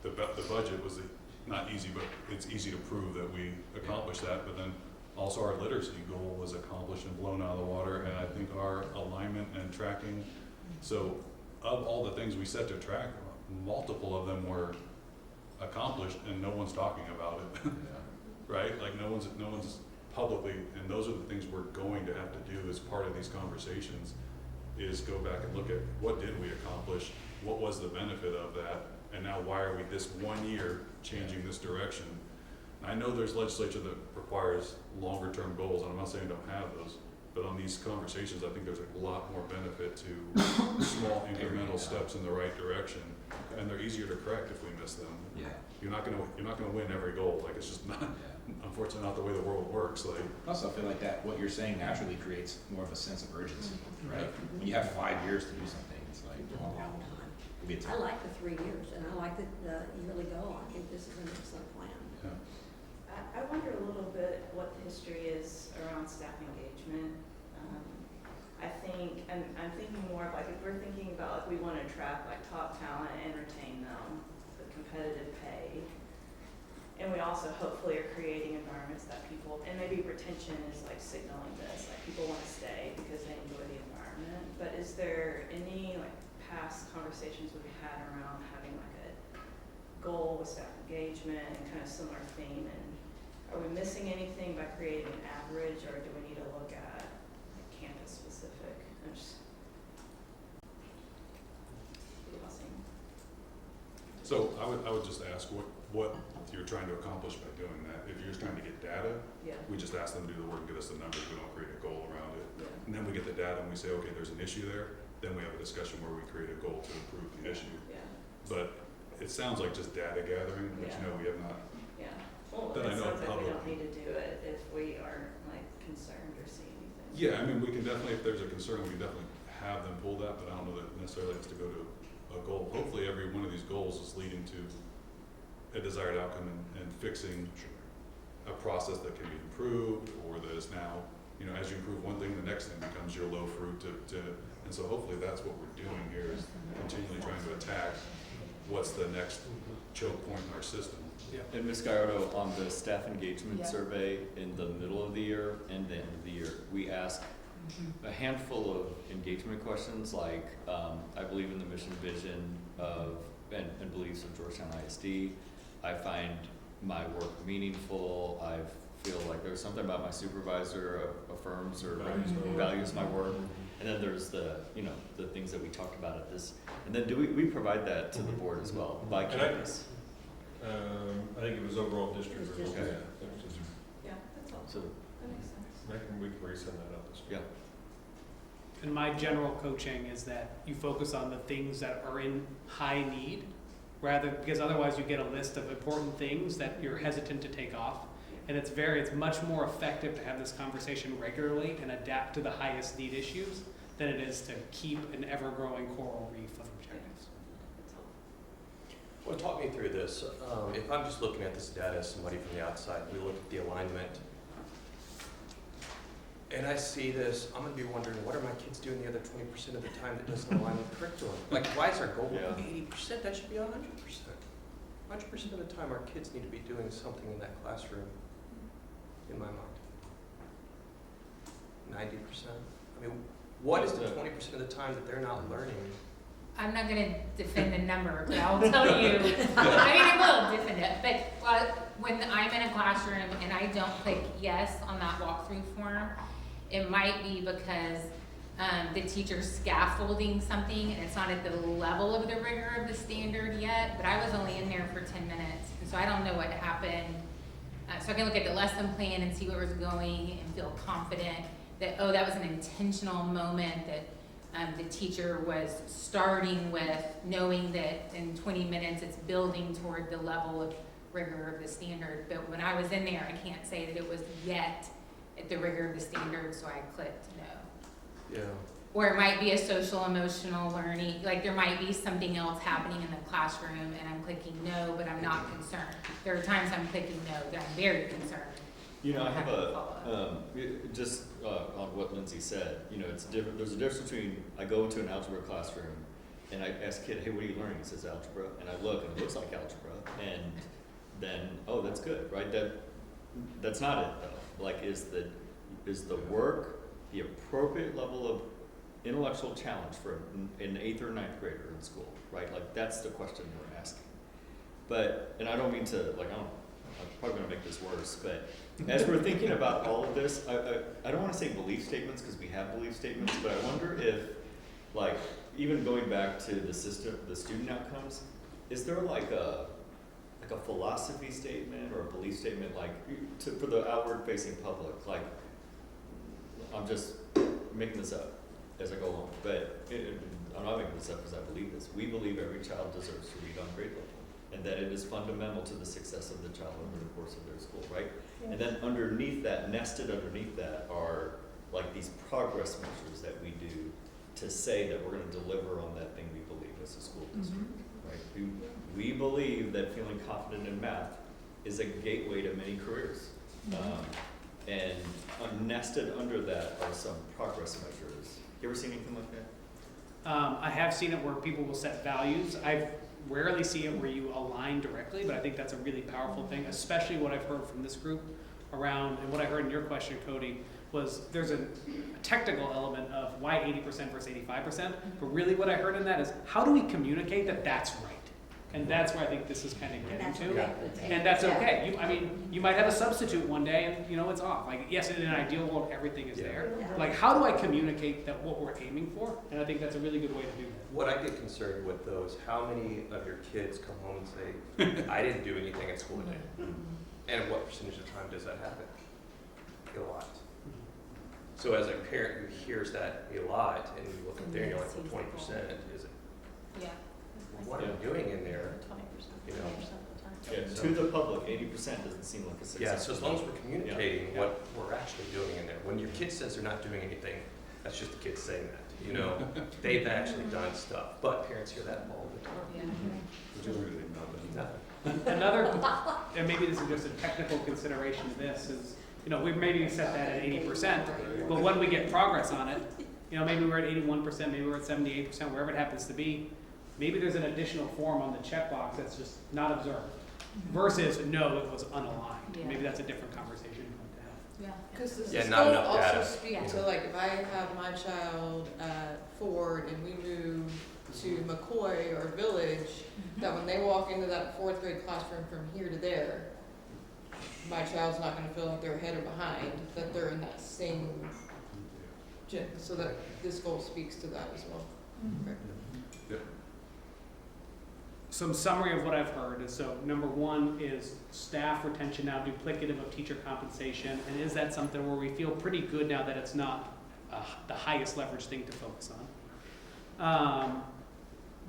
the budget was not easy, but it's easy to prove that we accomplished that. But then also our literacy goal was accomplished and blown out of the water, and I think our alignment and tracking. So of all the things we set to track, multiple of them were accomplished and no one's talking about it. Right? Like no one's publicly, and those are the things we're going to have to do as part of these conversations, is go back and look at what did we accomplish, what was the benefit of that, and now why are we this 1 year changing this direction. I know there's legislature that requires longer term goals, and I'm not saying don't have those, but on these conversations, I think there's a lot more benefit to small incremental steps in the right direction, and they're easier to correct if we miss them. Yeah. You're not gonna win every goal. Like, it's just not, unfortunately, not the way the world works. Like, Also, I feel like that, what you're saying naturally creates more of a sense of urgency, right? When you have 5 years to do something, it's like, A well, long time. it'll be a I time. like the 3 years, and I like the yearly goal. I think this is an excellent plan. yeah. I wonder a little bit what the history is around staff engagement. I think, and I'm thinking more of like, if we're thinking about like we want to attract like top talent and retain them with competitive pay, and we also hopefully are creating environments that people, and maybe retention is like signaling this, like people want to stay because they enjoy the environment. But is there any like past conversations we've had around having like a goal with staff engagement and kind of similar theme, and are we missing anything by creating an average, or do we need to look at like campus specific? I'm just pausing. So I would just ask what you're trying to accomplish by doing that. If you're just trying to get data, Yeah. we just ask them to do the work and get us the numbers. We don't create a goal around it. Yeah. And then we get the data and we say, okay, there's an issue there. Then we have a discussion where we create a goal to improve the issue. Yeah. But it sounds like just data gathering, which Yeah. no, we have not. Yeah. Well, Then I it know sounds like we public- don't need to do it if we aren't like concerned or see anything. Yeah, I mean, we can definitely, if there's a concern, we can definitely have them pull that, but I don't know that necessarily has to go to a goal. Hopefully, every one of these goals is leading to a desired outcome and fixing a process that can be improved, or that is now, you know, as you improve one thing, the next thing becomes your low fruit and so hopefully that's what we're doing here, is continually trying to attack what's the next choke point in our system. And Ms. Gallardo, on the staff engagement Yeah. survey in the middle of the year and the end of the year, we asked a handful of engagement questions like, I believe in the mission, vision of, and beliefs of Georgetown ISD. I find my work meaningful. I feel like there's something about my supervisor affirms or values my work. And then there's the, you know, the things that we talked about at this. And then we provide that to the board as well by And I- campus. I think it was overall district. It was or- district. Yeah, that was just- Yeah, that's all. So, That makes sense. we can resend that out this week. yeah. And my general coaching is that you focus on the things that are in high need, because otherwise you get a list of important things that you're hesitant to take off. And it's much more effective to have this conversation regularly and adapt to the highest need issues than it is to keep an ever-growing coral reef of objectives. That's all. Well, talk me through this. If I'm just looking at this data as somebody from the outside, we look at the alignment, and I see this, I'm gonna be wondering, what are my kids doing the other 20% of the time that doesn't align with curriculum? Like, why is our goal Yeah. 80%? That should be 100%. 100% of the time, our kids need to be doing something in that classroom, in my mind. 90%? I mean, what is the 20% of the time that they're not learning? I'm not gonna defend the number, but I'll tell you, I will defend it, but when I'm in a classroom and I don't click yes on that walkthrough form, it might be because the teacher's scaffolding something and it's not at the level of the rigor of the standard yet, but I was only in there for 10 minutes, and so I don't know what happened. So I can look at the lesson plan and see where it was going and feel confident that, oh, that was an intentional moment that the teacher was starting with, knowing that in 20 minutes it's building toward the level of rigor of the standard. But when I was in there, I can't say that it was yet at the rigor of the standard, so I clicked no. Yeah. Or it might be a social emotional learning, like there might be something else happening in the classroom and I'm clicking no, but I'm not concerned. There are times I'm clicking no, that I'm very concerned. You know, I have Follow just on what Lindsay said, you know, it's different. There's a difference between, I go into an algebra classroom and I ask a kid, hey, what are you learning? He says algebra, and I look and it looks like algebra, and then, oh, that's good, right? That's not it though. Like, is the work the appropriate level of intellectual challenge for an 8th or 9th grader in school, right? Like, that's the question we're asking. But, and I don't mean to, like, I'm probably gonna make this worse, but as we're thinking about all of this, I don't wanna say belief statements, because we have belief statements, but I wonder if, like, even going back to the system, the student outcomes, is there like a philosophy statement or a belief statement, like, for the outward facing public? Like, I'm just making this up as I go along, but I'm not making this up because I believe this. We believe every child deserves to read on grade level, and that it is fundamental to the success of the child over the course of their school, right? And then underneath that, nested underneath that, are like these progress measures that we do to say that we're going to deliver on that thing we believe as a school district, right? We believe that feeling confident in math is a gateway to many careers. And nested under that are some progress measures. You ever seen anything like that? I have seen it where people will set values. I rarely see it where you align directly, but I think that's a really powerful thing, especially what I've heard from this group around, and what I heard in your question, Cody, was there's a technical element of why 80% versus 85%, but really what I heard in that is how do we communicate that that's right? And that's where I think this is kind of getting to. And that's okay. You might have a substitute one day and it's off. Like, yes, in an ideal world, everything is there. Like, how do I communicate that what we're aiming for? And I think that's a really good way to do that. What I get concerned with though is how many of your kids come home and say, I didn't do anything at school today. And what percentage of the time does that happen? A lot. So as a parent who hears that a lot, and you look up there and you're like, well, 20%, is it? Yeah. What are you doing in there? 20%, You know? 20% of the time. Yeah, to the public, 80% doesn't seem like a success. Yeah, so as long as we're communicating Yeah. what we're actually doing in there. When your kid says they're not doing anything, that's just the kid saying that, They've actually done stuff, but parents hear that all the time. Nothing. Another, and maybe this is just a technical consideration to this, is, we maybe set that at 80%, but when we get progress on it, maybe we're at 81%, maybe we're at 78%, wherever it happens to be, maybe there's an additional form on the checkbox that's just not observed, versus no, it was unaligned. Yeah. Maybe that's a different conversation to have. Yeah. Because does Yeah, the not scope enough also data. speak Yeah. to, like, if I have my child at Ford and we move to McCoy or Village, that when they walk into that 4th grade classroom from here to there, my child's not gonna feel like they're ahead or behind, that they're in that same gym, so that this goal speaks to that as well. Okay. Some summary of what I've heard is, so number one is staff retention now duplicative of teacher compensation, and is that something where we feel pretty good now that it's not the highest leverage thing to focus on?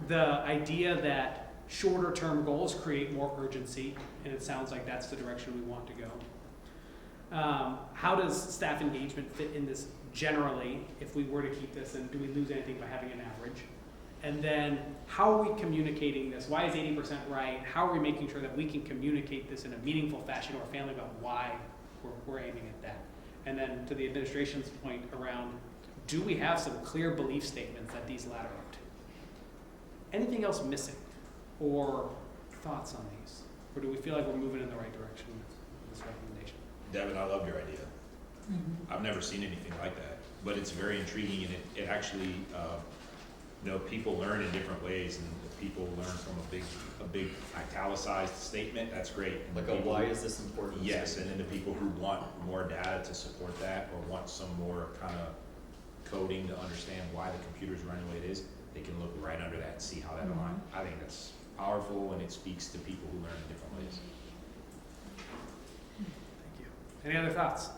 The idea that shorter term goals create more urgency, and it sounds like that's the direction we want to go. How does staff engagement fit in this generally, if we were to keep this, and do we lose anything by having an average? And then, how are we communicating this? Why is 80% right? How are we making sure that we can communicate this in a meaningful fashion to our family about why we're aiming at that? And then to the administration's point around, do we have some clear belief statements that these ladder up to? Anything else missing? Or thoughts on these? Or do we feel like we're moving in the right direction with this recommendation? Devin, I love your idea. I've never seen anything like that, but it's very intriguing, and it actually, people learn in different ways, and if people learn from a big italicized statement, that's great. And Like the people why who- is this important? Yes, and then the people who want more data to support that, or want some more kind of coding to understand why the computer's running the way it is, they can look right under that and see how that aligns. I think that's powerful, and it speaks to people who learn in different ways. Thank you. Any other thoughts?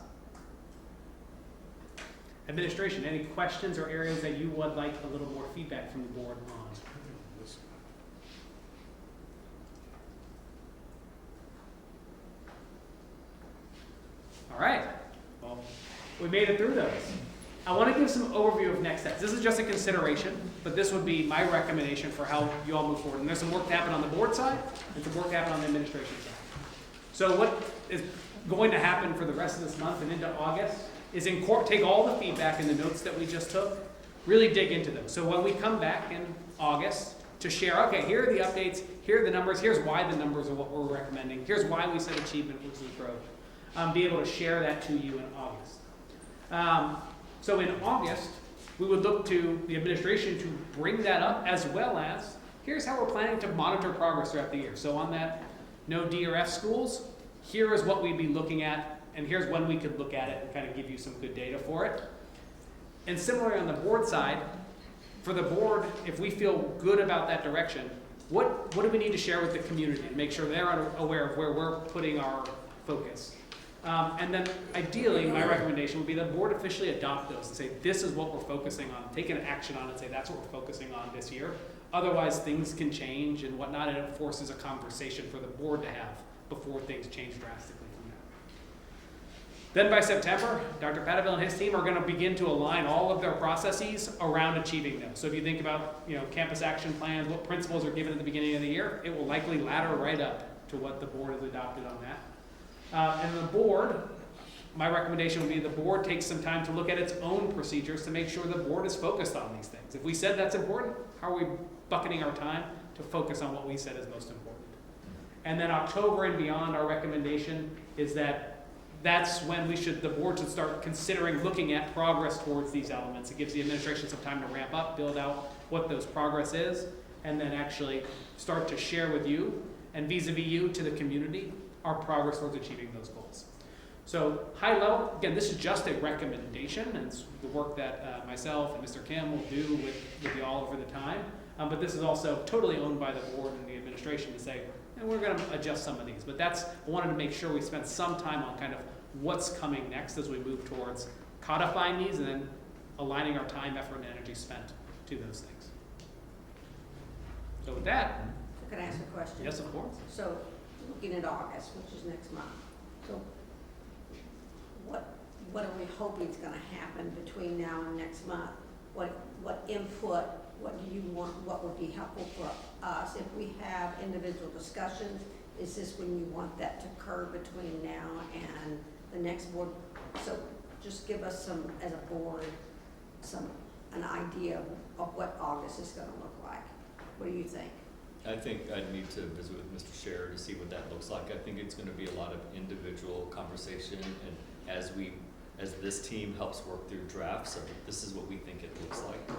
Administration, any questions or areas that you would like a little more feedback from the board on? All right, well, we made it through those. I want to give some overview of next steps. This is just a consideration, but this would be my recommendation for how you all move forward. And there's some work to happen on the board side, and some work to happen on the administration side. So what is going to happen for the rest of this month and into August is take all the feedback and the notes that we just took, really dig into them. So when we come back in August to share, okay, here are the updates, here are the numbers, here's why the numbers are what we're recommending, here's why we said achievement versus growth. Be able to share that to you in August. So in August, we would look to the administration to bring that up, as well as, here's how we're planning to monitor progress throughout the year. So on that no D or F schools, here is what we'd be looking at, and here's when we could look at it and kind of give you some good data for it. And similarly on the board side, for the board, if we feel good about that direction, what do we need to share with the community to make sure they're aware of where we're putting our focus? And then ideally, my recommendation would be the board officially adopt those and say, this is what we're focusing on. Take an action on it and say, that's what we're focusing on this year. Otherwise, things can change and whatnot, and it forces a conversation for the board to have before things change drastically from that. Then by September, Dr. Padaville and his team are going to begin to align all of their processes around achieving them. So if you think about, campus action plans, what principles are given at the beginning of the year, it will likely ladder right up to what the board has adopted on that. And the board, my recommendation would be the board takes some time to look at its own procedures to make sure the board is focused on these things. If we said that's important, how are we bucketing our time to focus on what we said is most important? And then October and beyond, our recommendation is that's when the board should start considering looking at progress towards these elements. It gives the administration some time to ramp up, build out what those progress is, and then actually start to share with you and vis-a-vis you to the community our progress towards achieving those goals. So high level, again, this is just a recommendation, and it's the work that myself and Mr. Kim will do with you all over the time. But this is also totally owned by the board and the administration to say, and we're going to adjust some of these. But I wanted to make sure we spent some time on kind of what's coming next as we move towards codifying these and then aligning our time, effort, and energy spent to those things. So with that, Can I ask a question? yes, of course. So, looking at August, which is next month, so what are we hoping is gonna happen between now and next month? What input, what do you want, what would be helpful for us? If we have individual discussions, is this when you want that to occur between now and the next board? So just give us some, as a board, an idea of what August is gonna look like. What do you think? I think I'd need to visit with Mr. Scherer to see what that looks like. I think it's gonna be a lot of individual conversation, and as this team helps work through drafts of this is what we think it looks like.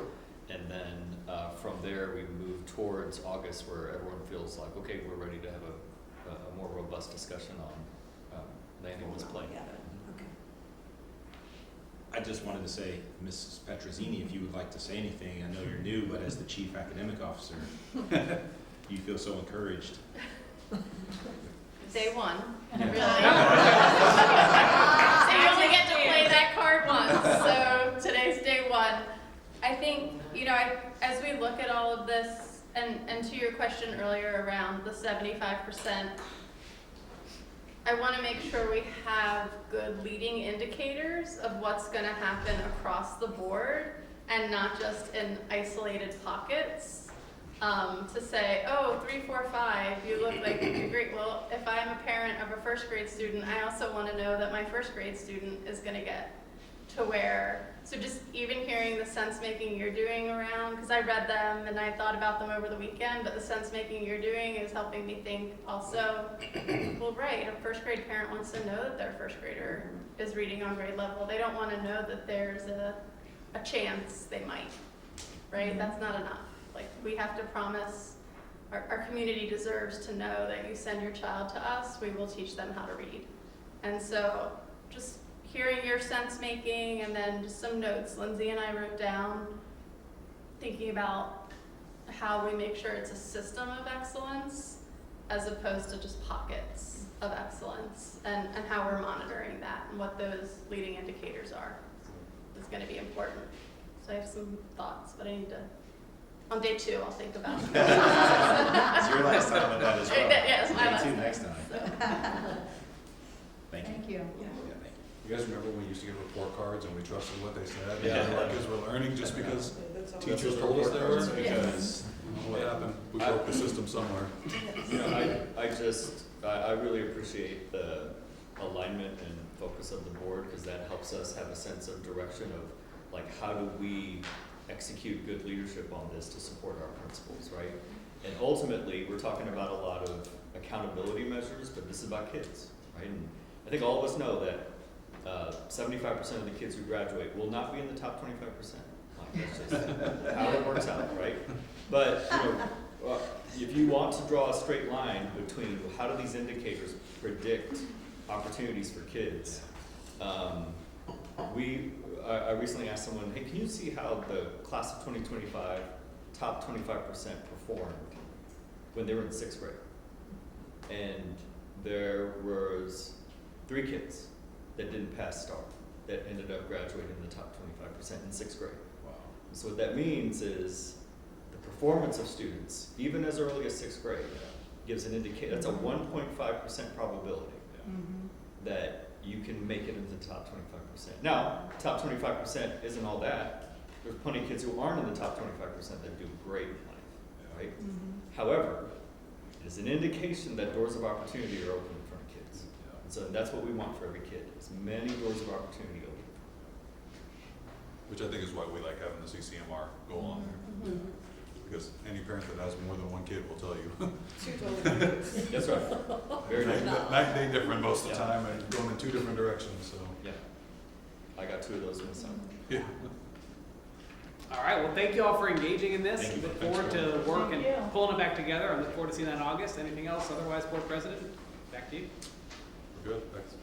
And then from there, we move towards August where everyone feels like, okay, we're ready to have a more robust discussion on landing this plane. Okay. I just wanted to say, Mrs. Petrozzini, if you would like to say anything, I know you're new, but as the chief academic officer, you feel so encouraged. Day one, really. So you only get to play that card once, so today's day one. I think, as we look at all of this, and to your question earlier around the 75%, I want to make sure we have good leading indicators of what's going to happen across the board and not just in isolated pockets. To say, 3, 4, 5, you look like you're great. Well, if I'm a parent of a first grade student, I also want to know that my first grade student is going to get to where. So just even hearing the sense making you're doing around, because I read them and I thought about them over the weekend, but the sense making you're doing is helping me think also, well, right, a first grade parent wants to know that their first grader is reading on grade level. They don't want to know that there's a chance they might, right? That's not enough. Like, we have to promise, our community deserves to know that you send your child to us, we will teach them how to read. And so just hearing your sense making, and then just some notes Lindsay and I wrote down, thinking about how we make sure it's a system of excellence as opposed to just pockets of excellence, and how we're monitoring that and what those leading indicators are is going to be important. So I have some thoughts, but I need to, on day 2, I'll think about it. It's your last time with that as well. Yes, my Day last 2 time. next time. Thank you. Thank you. Yeah, thank you. You guys remember when we used to get report cards and we trusted what they said? Yeah. Because we're learning just because teachers told us they were? Because what happened? We broke the system somewhere. I really appreciate the alignment and focus of the board, because that helps us have a sense of direction of, like, how do we execute good leadership on this to support our principals, right? And ultimately, we're talking about a lot of accountability measures, but this is about kids, right? And I think all of us know that 75% of the kids who graduate will not be in the top 25%. line. That's just how it works out, right? But, if you want to draw a straight line between how do these indicators predict opportunities for kids, I recently asked someone, hey, can you see how the class of 2025 top 25% performed when they were in 6th grade? And there was 3 kids that didn't pass STAR that ended up graduating in the top 25% in 6th grade. Wow. So what that means is the performance of students, even as early as 6th grade, gives an indicator. That's a 1.5% probability that you can make it into the top 25%. Now, top 25% isn't all that. There's plenty of kids who aren't in the top 25% that do great in life, right? However, it is an indication that doors of opportunity are open in front of kids. And so that's what we want for every kid, as many doors of opportunity open. Which I think is why we like having the CCMR goal on there. Because any parent that has more than one kid will tell you. Two totally different groups. That's right. Very Night different. and day different most of the Yeah. time and going in 2 different directions, so. Yeah. I got 2 of those in the summer. Yeah. All right, well, thank you all for engaging in this. Thank you. Look forward to the work Thank and you. pulling it back together. I look forward to seeing that in August. Anything else? Otherwise, Board President, back to you. We're good. Thanks.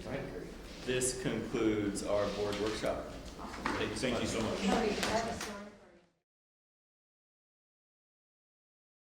All right. This concludes our board workshop. Thank you so much. That was